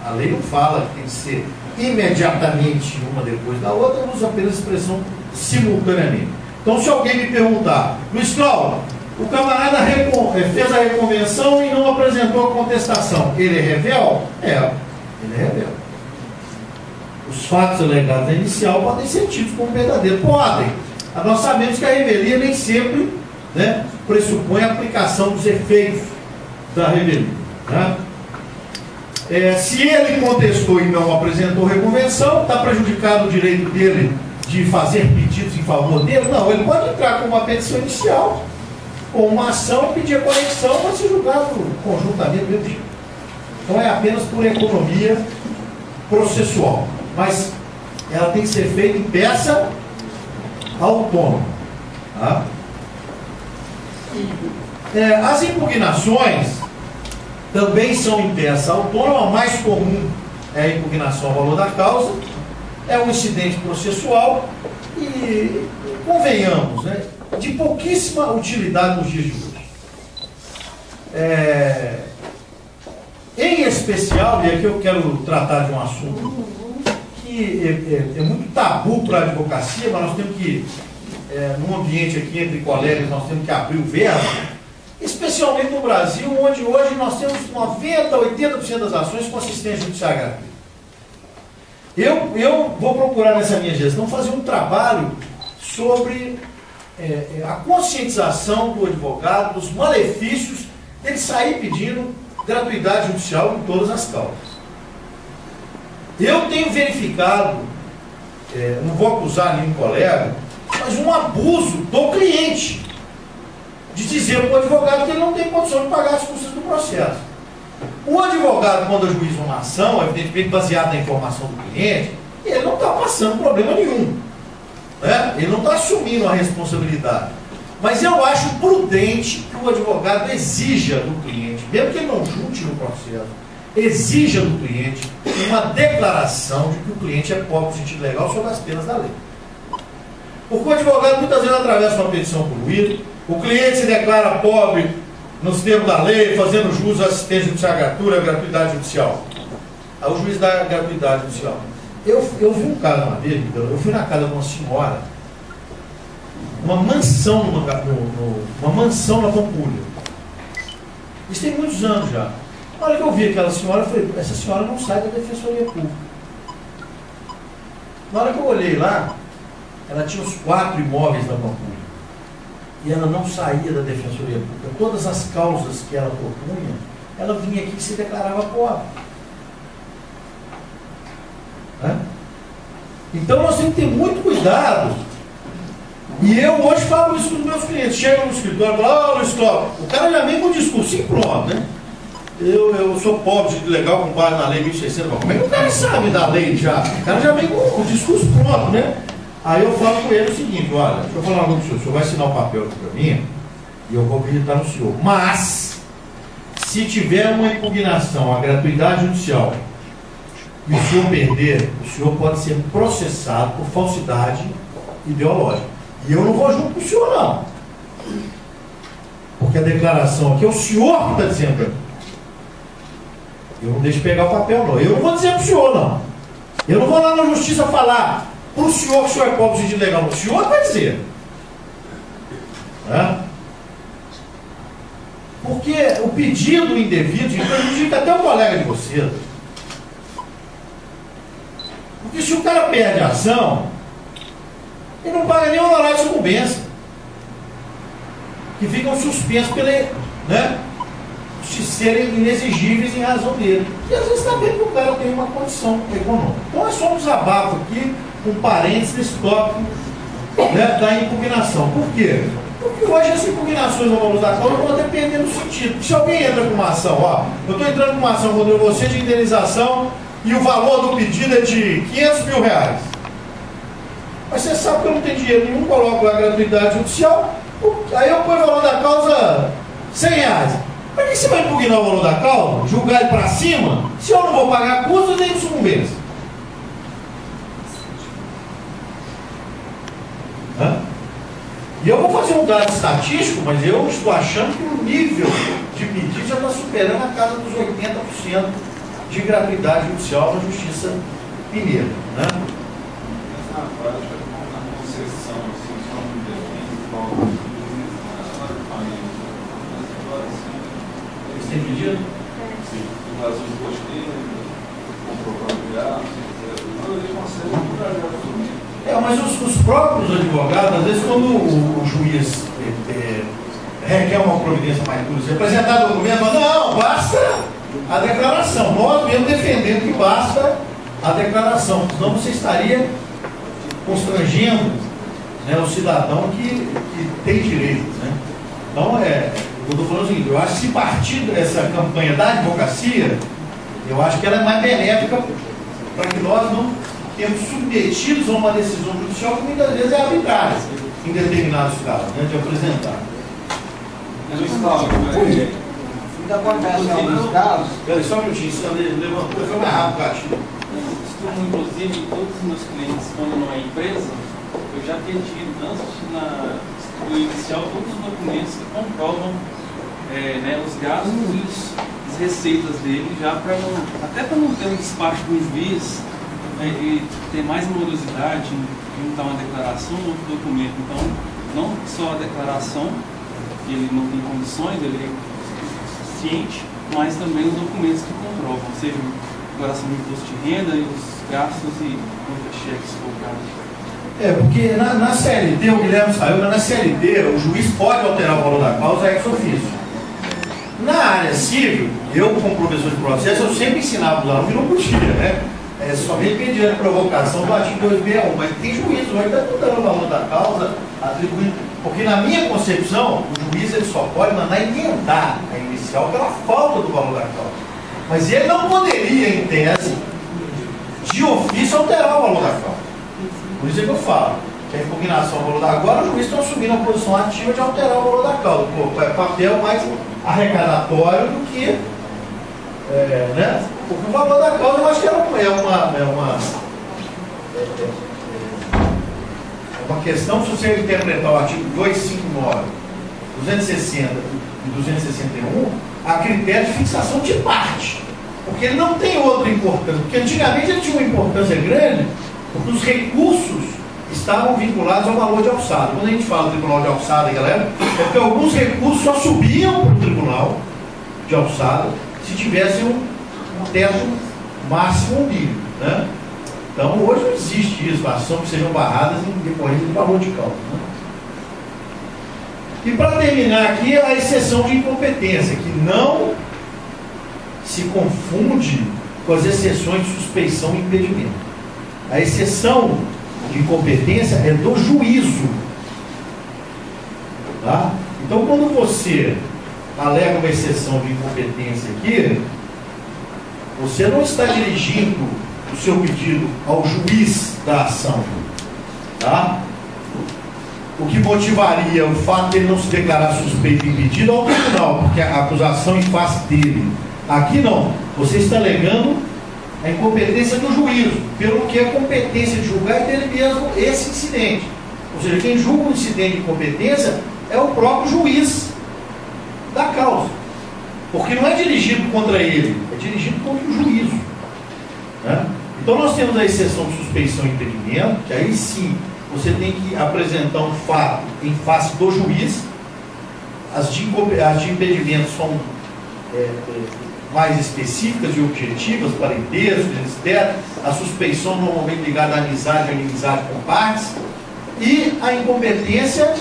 A lei não fala que tem que ser imediatamente uma depois da outra, usa apenas a expressão simultaneamente. Então, se alguém me perguntar, Luiz Cláudio, o camarada fez a reconvenção e não apresentou a contestação, ele é revel? É, ele é revel. Os fatos alegados na inicial podem ser tidos como verdadeiros. Podem. Nós sabemos que a revelia nem sempre, né, pressupõe a aplicação dos efeitos da revelia, né? Se ele contestou e não apresentou reconvenção, está prejudicado o direito dele de fazer pedidos em favor dele? Não, ele pode entrar com uma petição inicial ou uma ação e pedir a conexão para ser julgado conjuntamente do mesmo jeito. Então é apenas por economia processual, mas ela tem que ser feita em peça autônoma, tá? As impugnações também são em peça autônoma. A mais comum é a impugnação ao valor da causa, é um incidente processual e, convenhamos, né, de pouquíssima utilidade nos dias de hoje. Em especial, e aqui eu quero tratar de um assunto que é muito tabu para a advocacia, mas nós temos que, num ambiente aqui entre colegas, nós temos que abrir o verbo, especialmente no Brasil, onde hoje nós temos 90%, 80% das ações com assistência judicial gratuita. Eu vou procurar nessa minha gestão fazer um trabalho sobre a conscientização do advogado, dos malefícios dele sair pedindo gratuidade judicial em todas as causas. Eu tenho verificado, não vou acusar nenhum colega, mas um abuso do cliente de dizer para o advogado que ele não tem condição de pagar as custas do processo. O advogado, quando ajuiza uma ação, evidentemente baseado na informação do cliente, ele não está passando problema nenhum. Né? Ele não está assumindo a responsabilidade. Mas eu acho prudente que o advogado exija do cliente, mesmo que ele não junte no processo, exija do cliente uma declaração de que o cliente é pobre no sentido legal sobre as penas da lei. Porque o advogado muitas vezes atravessa uma petição por ruído, o cliente se declara pobre nos termos da lei, fazendo jus à assistência judicial gratuita, gratuidade judicial. Aí o juiz dá gratuidade judicial. Eu vi um caso uma vez, eu fui na casa de uma senhora, uma mansão na Pampulha. Isso tem muitos anos já. Na hora que eu vi aquela senhora, eu falei, essa senhora não sai da Defensoria Pública. Na hora que eu olhei lá, ela tinha os 4 imóveis na Pampulha. E ela não saía da Defensoria Pública. Todas as causas que ela propunha, ela vinha aqui e se declarava pobre. Então nós temos que ter muito cuidado. E eu hoje falo isso com os meus clientes. Chegam no escritório e falam, Luiz Cláudio, o cara já vem com o discurso pronto, né? Eu sou pobre, legal, com base na lei 1600. Como é que o cara sabe da lei já? O cara já vem com o discurso pronto, né? Aí eu falo com ele o seguinte, olha, deixa eu falar uma coisa para o senhor vai assinar o papel aqui para mim e eu vou acreditar no senhor. Mas, se tiver uma impugnação à gratuidade judicial e o senhor perder, o senhor pode ser processado por falsidade ideológica. E eu não vou junto com o senhor, não. Porque a declaração aqui é o senhor que está dizendo para mim. Eu não deixo pegar o papel, não. Eu não vou dizer para o senhor, não. Eu não vou lá na justiça falar para o senhor que o senhor é pobre de legal. O senhor vai dizer. Porque o pedido indevido prejudica até o colega de você. Porque se o cara perde a ação, ele não paga nem o honorário de sucumbência. Que ficam suspensos pela, de serem inexigíveis em razão dele. E às vezes está vendo que o cara tem uma condição econômica. Então é só um desabafo aqui, com parênteses nesse tópico da impugnação. Por quê? Porque hoje as impugnações ao valor da causa vão depender do sentido. Se alguém entra com uma ação, eu estou entrando com uma ação contra você de indenização e o valor do pedido é de 500 mil reais. Mas você sabe que eu não tenho dinheiro nenhum, coloco lá a gratuidade judicial, aí eu ponho o valor da causa 100 reais. Para que você vai impugnar o valor da causa, julgar ele para cima, se eu não vou pagar custos nem sucumbência? E eu vou fazer um dado estatístico, mas eu estou achando que o nível de pedido já está superando a casa dos 80% de gratuidade judicial na Justiça Mineira. Essa prática, na concessão, assim, só no defeito, Eles têm pedido? Sim, em razão de postilha, comprovando viados, eles conseguem curar já. Mas os próprios advogados, às vezes, quando o juiz requer uma providência mais dura, se apresentar documento, fala, não, basta a declaração. Nós mesmo defendendo que basta a declaração, senão você estaria constrangendo o cidadão que tem direitos. Então, eu estou falando o seguinte, eu acho que se partir dessa campanha da advocacia, eu acho que ela é mais benéfica para que nós não temos submetidos a uma decisão judicial que muitas vezes é arbitrária em determinados casos, de apresentar. Ainda acontece em alguns casos. Peraí, só um minutinho, você levantou, foi mais rápido, Gatinho. Costumo, inclusive, todos os meus clientes, quando não é empresa, eu já pedi, antes do inicial, todos os documentos que comprovam os gastos e as receitas dele, já para não, até para não ter um despacho com os juiz ter mais morosidade em juntar uma declaração ou outro documento. Então, não só a declaração, que ele não tem condições, ele é ciente, mas também os documentos que comprovam, seja a declaração do imposto de renda e os gastos e contra-cheques colocados. Porque na CLT, o Guilherme saiu, mas na CLT o juiz pode alterar o valor da causa ex ofício. Na área civil, eu como professor de processo, eu sempre ensinava os alunos que não podia, né? Somente mediante provocação do artigo 261, mas tem juiz hoje que está mudando o valor da causa, atribuindo. Porque na minha concepção, o juiz ele só pode mandar emendar a inicial pela falta do valor da causa. Mas ele não poderia, em tese, de ofício, alterar o valor da causa. Por isso é que eu falo, que a impugnação do valor da agora, o juiz está assumindo a posição ativa de alterar o valor da causa. É papel mais arrecadatório do que. Né? Porque o valor da causa eu acho que é uma questão, se você interpretar o artigo 259, 260 e 261, a critério de fixação de parte. Porque ele não tem outra importância. Porque antigamente ele tinha uma importância grande, porque os recursos estavam vinculados ao valor de alçada. Quando a gente fala do tribunal de alçada, galera, é porque alguns recursos só subiam para o tribunal de alçada se tivessem um teto máximo mínimo, né? Então hoje não existe isso, ações que sejam barradas em decorrência de valor de causa, né? E para terminar aqui, a exceção de incompetência, que não se confunde com as exceções de suspeição e impedimento. A exceção de incompetência é do juízo, tá? Então quando você alega uma exceção de incompetência aqui, você não está dirigindo o seu pedido ao juiz da ação, tá? O que motivaria o fato de ele não se declarar suspeito e impedido ao tribunal, porque a acusação em face dele. Aqui não, você está alegando a incompetência do juízo, pelo que a competência de julgar é dele mesmo esse incidente. Ou seja, quem julga o incidente de incompetência é o próprio juiz da causa, porque não é dirigido contra ele, é dirigido contra o juízo, né? Então nós temos a exceção de suspeição e impedimento, que aí sim você tem que apresentar um fato em face do juiz. As de impedimento são mais específicas e objetivas, parentesco, etc. A suspeição normalmente ligada à amizade ou inimizade com partes, e a incompetência,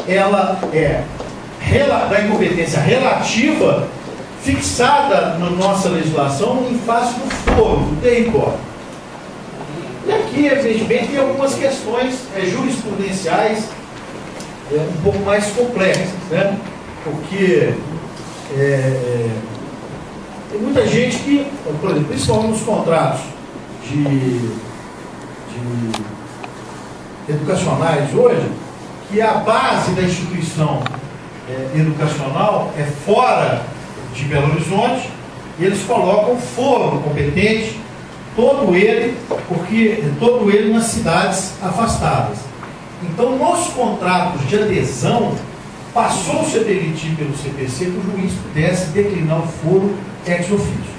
ela é da incompetência relativa, fixada na nossa legislação em face do foro, do território. E aqui, evidentemente, tem algumas questões jurisprudenciais um pouco mais complexas, né? Porque tem muita gente que, por exemplo, principalmente nos contratos educacionais hoje, que a base da instituição educacional é fora de Belo Horizonte, e eles colocam o foro competente, todo ele nas cidades afastadas. Então, nos contratos de adesão, passou-se a permitir pelo CPC que o juiz pudesse declinar o foro ex officio.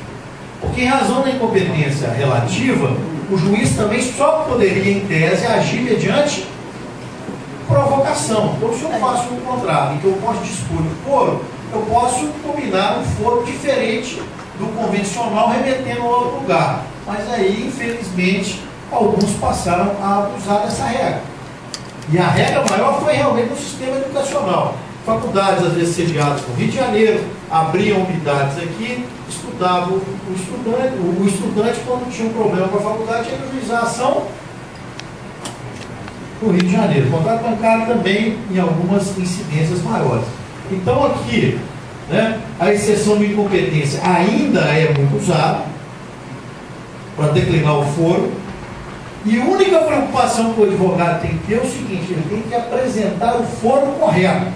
Porque, em razão da incompetência relativa, o juiz também só poderia, em tese, agir mediante provocação. Então, se eu faço um contrato em que eu posso dispor o foro, eu posso combinar um foro diferente do convencional, remetendo a outro lugar. Mas aí, infelizmente, alguns passaram a abusar dessa regra. E a regra maior foi realmente no sistema educacional. Faculdades, às vezes sediadas no Rio de Janeiro, abriam unidades aqui, estudavam o estudante, quando tinha um problema com a faculdade, tinha que juizar a ação no Rio de Janeiro. O contrato bancário também em algumas incidências maiores. Então aqui, né, a exceção de incompetência ainda é muito usada para declinar o foro, e a única preocupação que o advogado tem que ter é o seguinte: ele tem que apresentar o foro correto.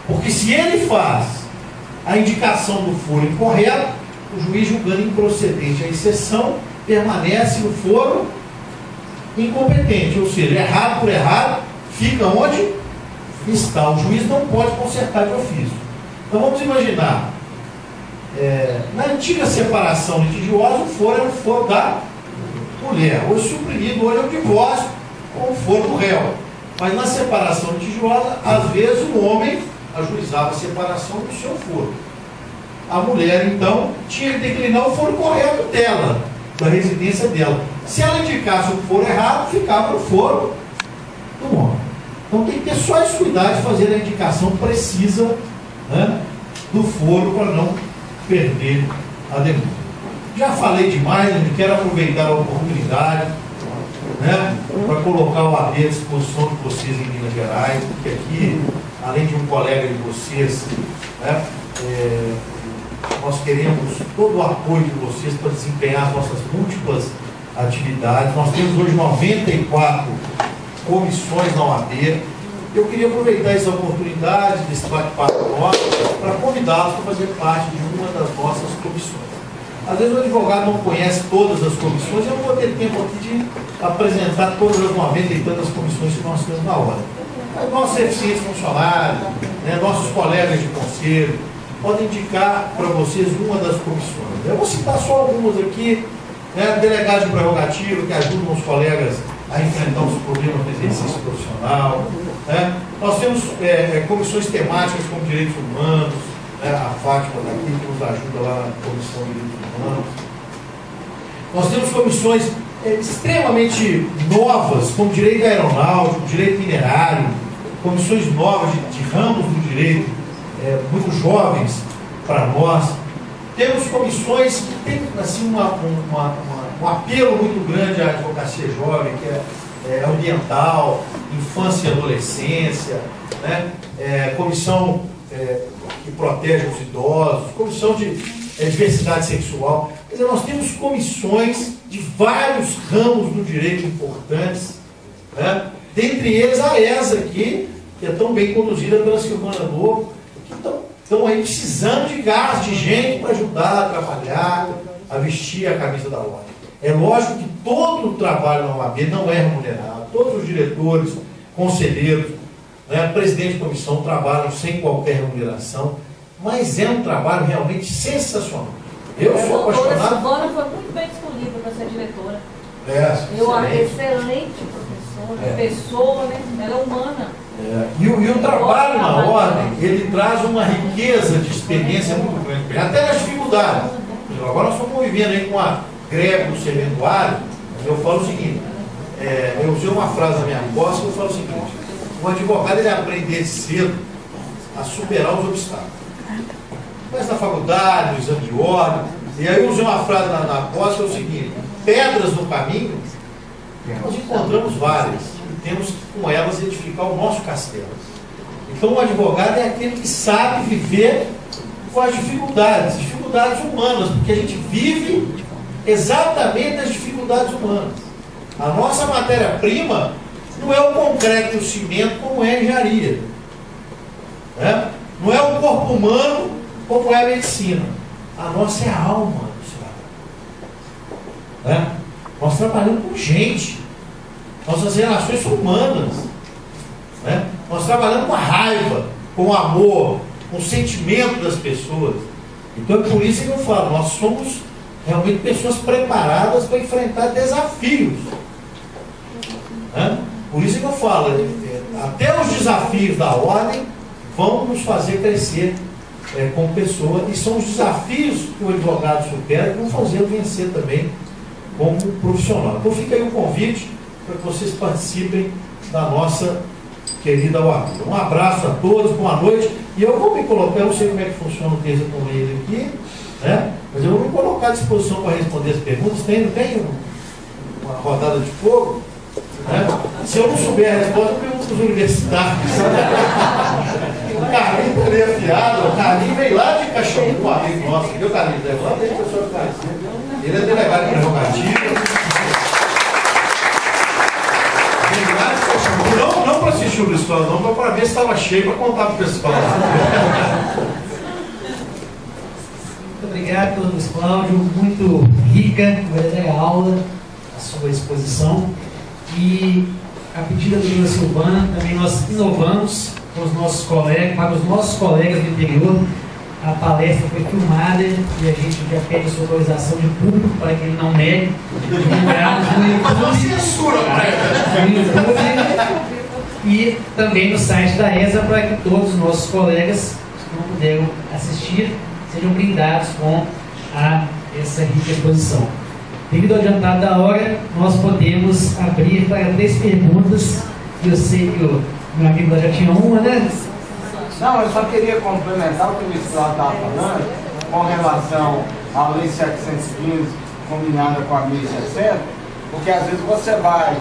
Porque se ele faz a indicação do foro incorreto, o juiz, julgando improcedente a exceção, permanece no foro incompetente, ou seja, errado por errado, fica onde está. O juiz não pode consertar de ofício. Então vamos imaginar, na antiga separação litigiosa, o foro era o foro da mulher. Hoje suprimido hoje é o divórcio com o foro do réu. Mas na separação litigiosa, às vezes o homem ajuizava a separação do seu foro. A mulher, então, tinha que declinar o foro correto dela, da residência dela. Se ela indicasse o foro errado, ficava no foro do homem. Então tem que ter só esse cuidado de fazer a indicação precisa, né, do foro para não perder a demanda. Já falei demais, eu quero aproveitar a oportunidade, né, para colocar o AB à disposição de vocês em Minas Gerais, porque aqui, além de um colega de vocês, né, nós queremos todo o apoio de vocês para desempenhar as nossas múltiplas atividades. Nós temos hoje 94 comissões na OAB. Eu queria aproveitar essa oportunidade desse bate-papo nosso para convidá-los para fazer parte de uma das nossas comissões. Às vezes o advogado não conhece todas as comissões, eu não vou ter tempo aqui de apresentar todas as 90 e tantas comissões que nós temos na ordem. Mas nossos eficientes funcionários, né, nossos colegas de conselho, podem indicar para vocês uma das comissões. Eu vou citar só algumas aqui, né, delegado de prerrogativa, que ajudam os colegas a enfrentar os problemas do exercício profissional. Né? Nós temos comissões temáticas como direitos humanos, né? A Fátima daqui que nos ajuda lá na Comissão de Direitos Humanos. Nós temos comissões extremamente novas, como direito aeronáutico, direito minerário, comissões novas de ramos do direito, muito jovens para nós. Temos comissões que têm assim, um apelo muito grande à advocacia jovem, que é ambiental, infância e adolescência, né? Comissão que protege os idosos, comissão de diversidade sexual. Quer dizer, nós temos comissões de vários ramos do direito importantes, né? Dentre eles a ESA aqui, que é tão bem conduzida pela Silvana Lobo, que estão aí precisando de gás, de gente para ajudar a trabalhar, a vestir a camisa da ordem. É lógico que todo o trabalho na OAB não é remunerado, todos os diretores, conselheiros, né, presidente de comissão trabalham sem qualquer remuneração, mas é um trabalho realmente sensacional. Eu sou apaixonado. A Silvana foi muito bem escolhida para ser diretora. Excelente professora, pessoa, né? Ela é humana. E o trabalho na ordem, ele traz uma riqueza de experiência muito grande, até nas dificuldades. Agora nós estamos convivendo aí com a greve do serventuário. Eu falo o seguinte, eu usei uma frase na minha posse, eu falo o seguinte: o advogado ele aprende cedo a superar os obstáculos. Mas na faculdade, no exame de ordem, e aí eu usei uma frase na posse, que é o seguinte: pedras no caminho, nós encontramos várias, e temos que com elas edificar o nosso castelo. Então o advogado é aquele que sabe viver com as dificuldades humanas, porque a gente vive exatamente as dificuldades humanas. A nossa matéria-prima não é o concreto e o cimento como é a engenharia, né? Não é o corpo humano como é a medicina. A nossa é a alma do cidadão, né? Nós trabalhamos com gente, nossas relações são humanas, né? Nós trabalhamos com a raiva, com o amor, com o sentimento das pessoas. Então é por isso que eu falo, nós somos realmente pessoas preparadas para enfrentar desafios, né? Por isso que eu falo, até os desafios da ordem vão nos fazer crescer como pessoa, e são os desafios que o advogado supera que vão fazer vencer também como profissional. Então fica aí o convite para que vocês participem da nossa querida OAB. Um abraço a todos, boa noite, e eu vou me colocar, eu não sei como é que funciona o texto com ele aqui, né? Mas eu vou me colocar à disposição para responder as perguntas. Tem uma rodada de fogo, né? Se eu não souber a resposta, eu pergunto para os universitários. O Carlinhos está ali afiado, o Carlinhos veio lá de Caxambu, um amigo nosso, viu, Carlinhos? Levanta aí, pessoal do Carlinhos. Ele é delegado de prerrogativa. Não para assistir o pessoal, não, mas para ver se estava cheio, para contar para o pessoal. Muito obrigado pelo Luiz Cláudio, muito rica, verdadeira aula, a sua exposição. E a pedida da doutora Silvana, também nós inovamos com os nossos colegas, para os nossos colegas do interior, A palestra foi filmada e a gente já pede sua autorização de público para que ele não negue. Divulgamos no Censura, YouTube e também no site da ESA para que todos os nossos colegas que não puderam assistir sejam brindados com essa rica exposição. Devido ao adiantado da hora, nós podemos abrir para 3 perguntas. Eu sei que o meu amigo já tinha uma, né? Não, eu só queria complementar o que o Ministro estava falando com relação à Lei 715 combinada com a 1.060, porque às vezes você vai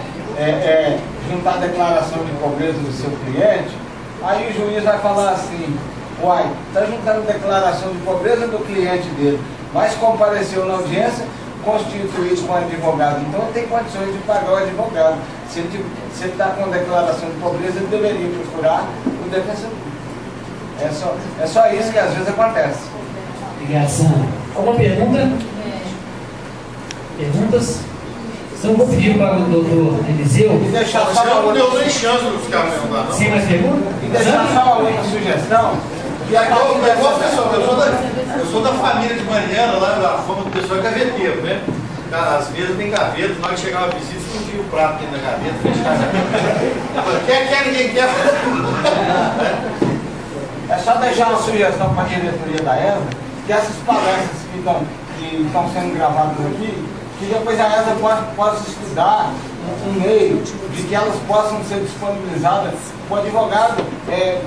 juntar a declaração de pobreza do seu cliente, aí o juiz vai falar assim, uai, está juntando declaração de pobreza do cliente dele, mas compareceu na audiência constituído com advogado, então ele tem condições de pagar o advogado. Se ele está com declaração de pobreza, ele deveria procurar o defensor. É só isso que às vezes acontece. Obrigado, Sandra. Alguma pergunta? Perguntas? Então eu vou pedir para o doutor Eliseu. E deixar Você só uma não deu outra, nem chance de ficar perguntando, não. Sem mais perguntas? e deixar só uma outra sugestão. E a Igual, partir igual, dessa- pessoal, eu sou da família de Mariana, lá da fama do pessoal é gaveteiro, né? As mesas tem gaveta, na hora que chegava a visita, escondia o prato dentro da gaveta, fechava a gaveta. Quer, ninguém quer, faz tudo. É só deixar uma sugestão para a diretoria da ESA, que essas palestras que estão sendo gravadas aqui, que depois a ESA possa estudar um meio de que elas possam ser disponibilizadas para o advogado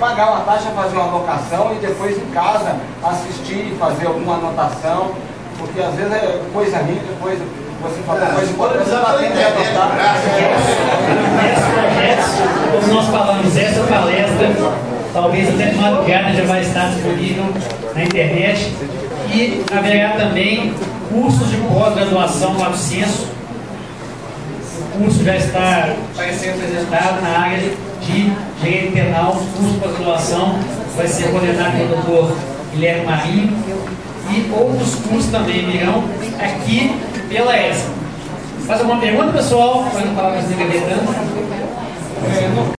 pagar uma taxa, fazer uma anotação e depois em casa assistir e fazer alguma anotação, porque às vezes é coisa rica, coisa você fala coisa importante, você não tem que anotar. Nesses projetos, como nós falamos, essa palestra, talvez até de madrugada já vai estar disponível na internet. E haverá também cursos de pós-graduação no Senso. O curso já está sendo apresentado na área de direito penal, curso de pós-graduação, vai ser coordenado pelo doutor Guilherme Marinho. E outros cursos também virão aqui pela ESA. Faz alguma pergunta, pessoal? Para não falar mais de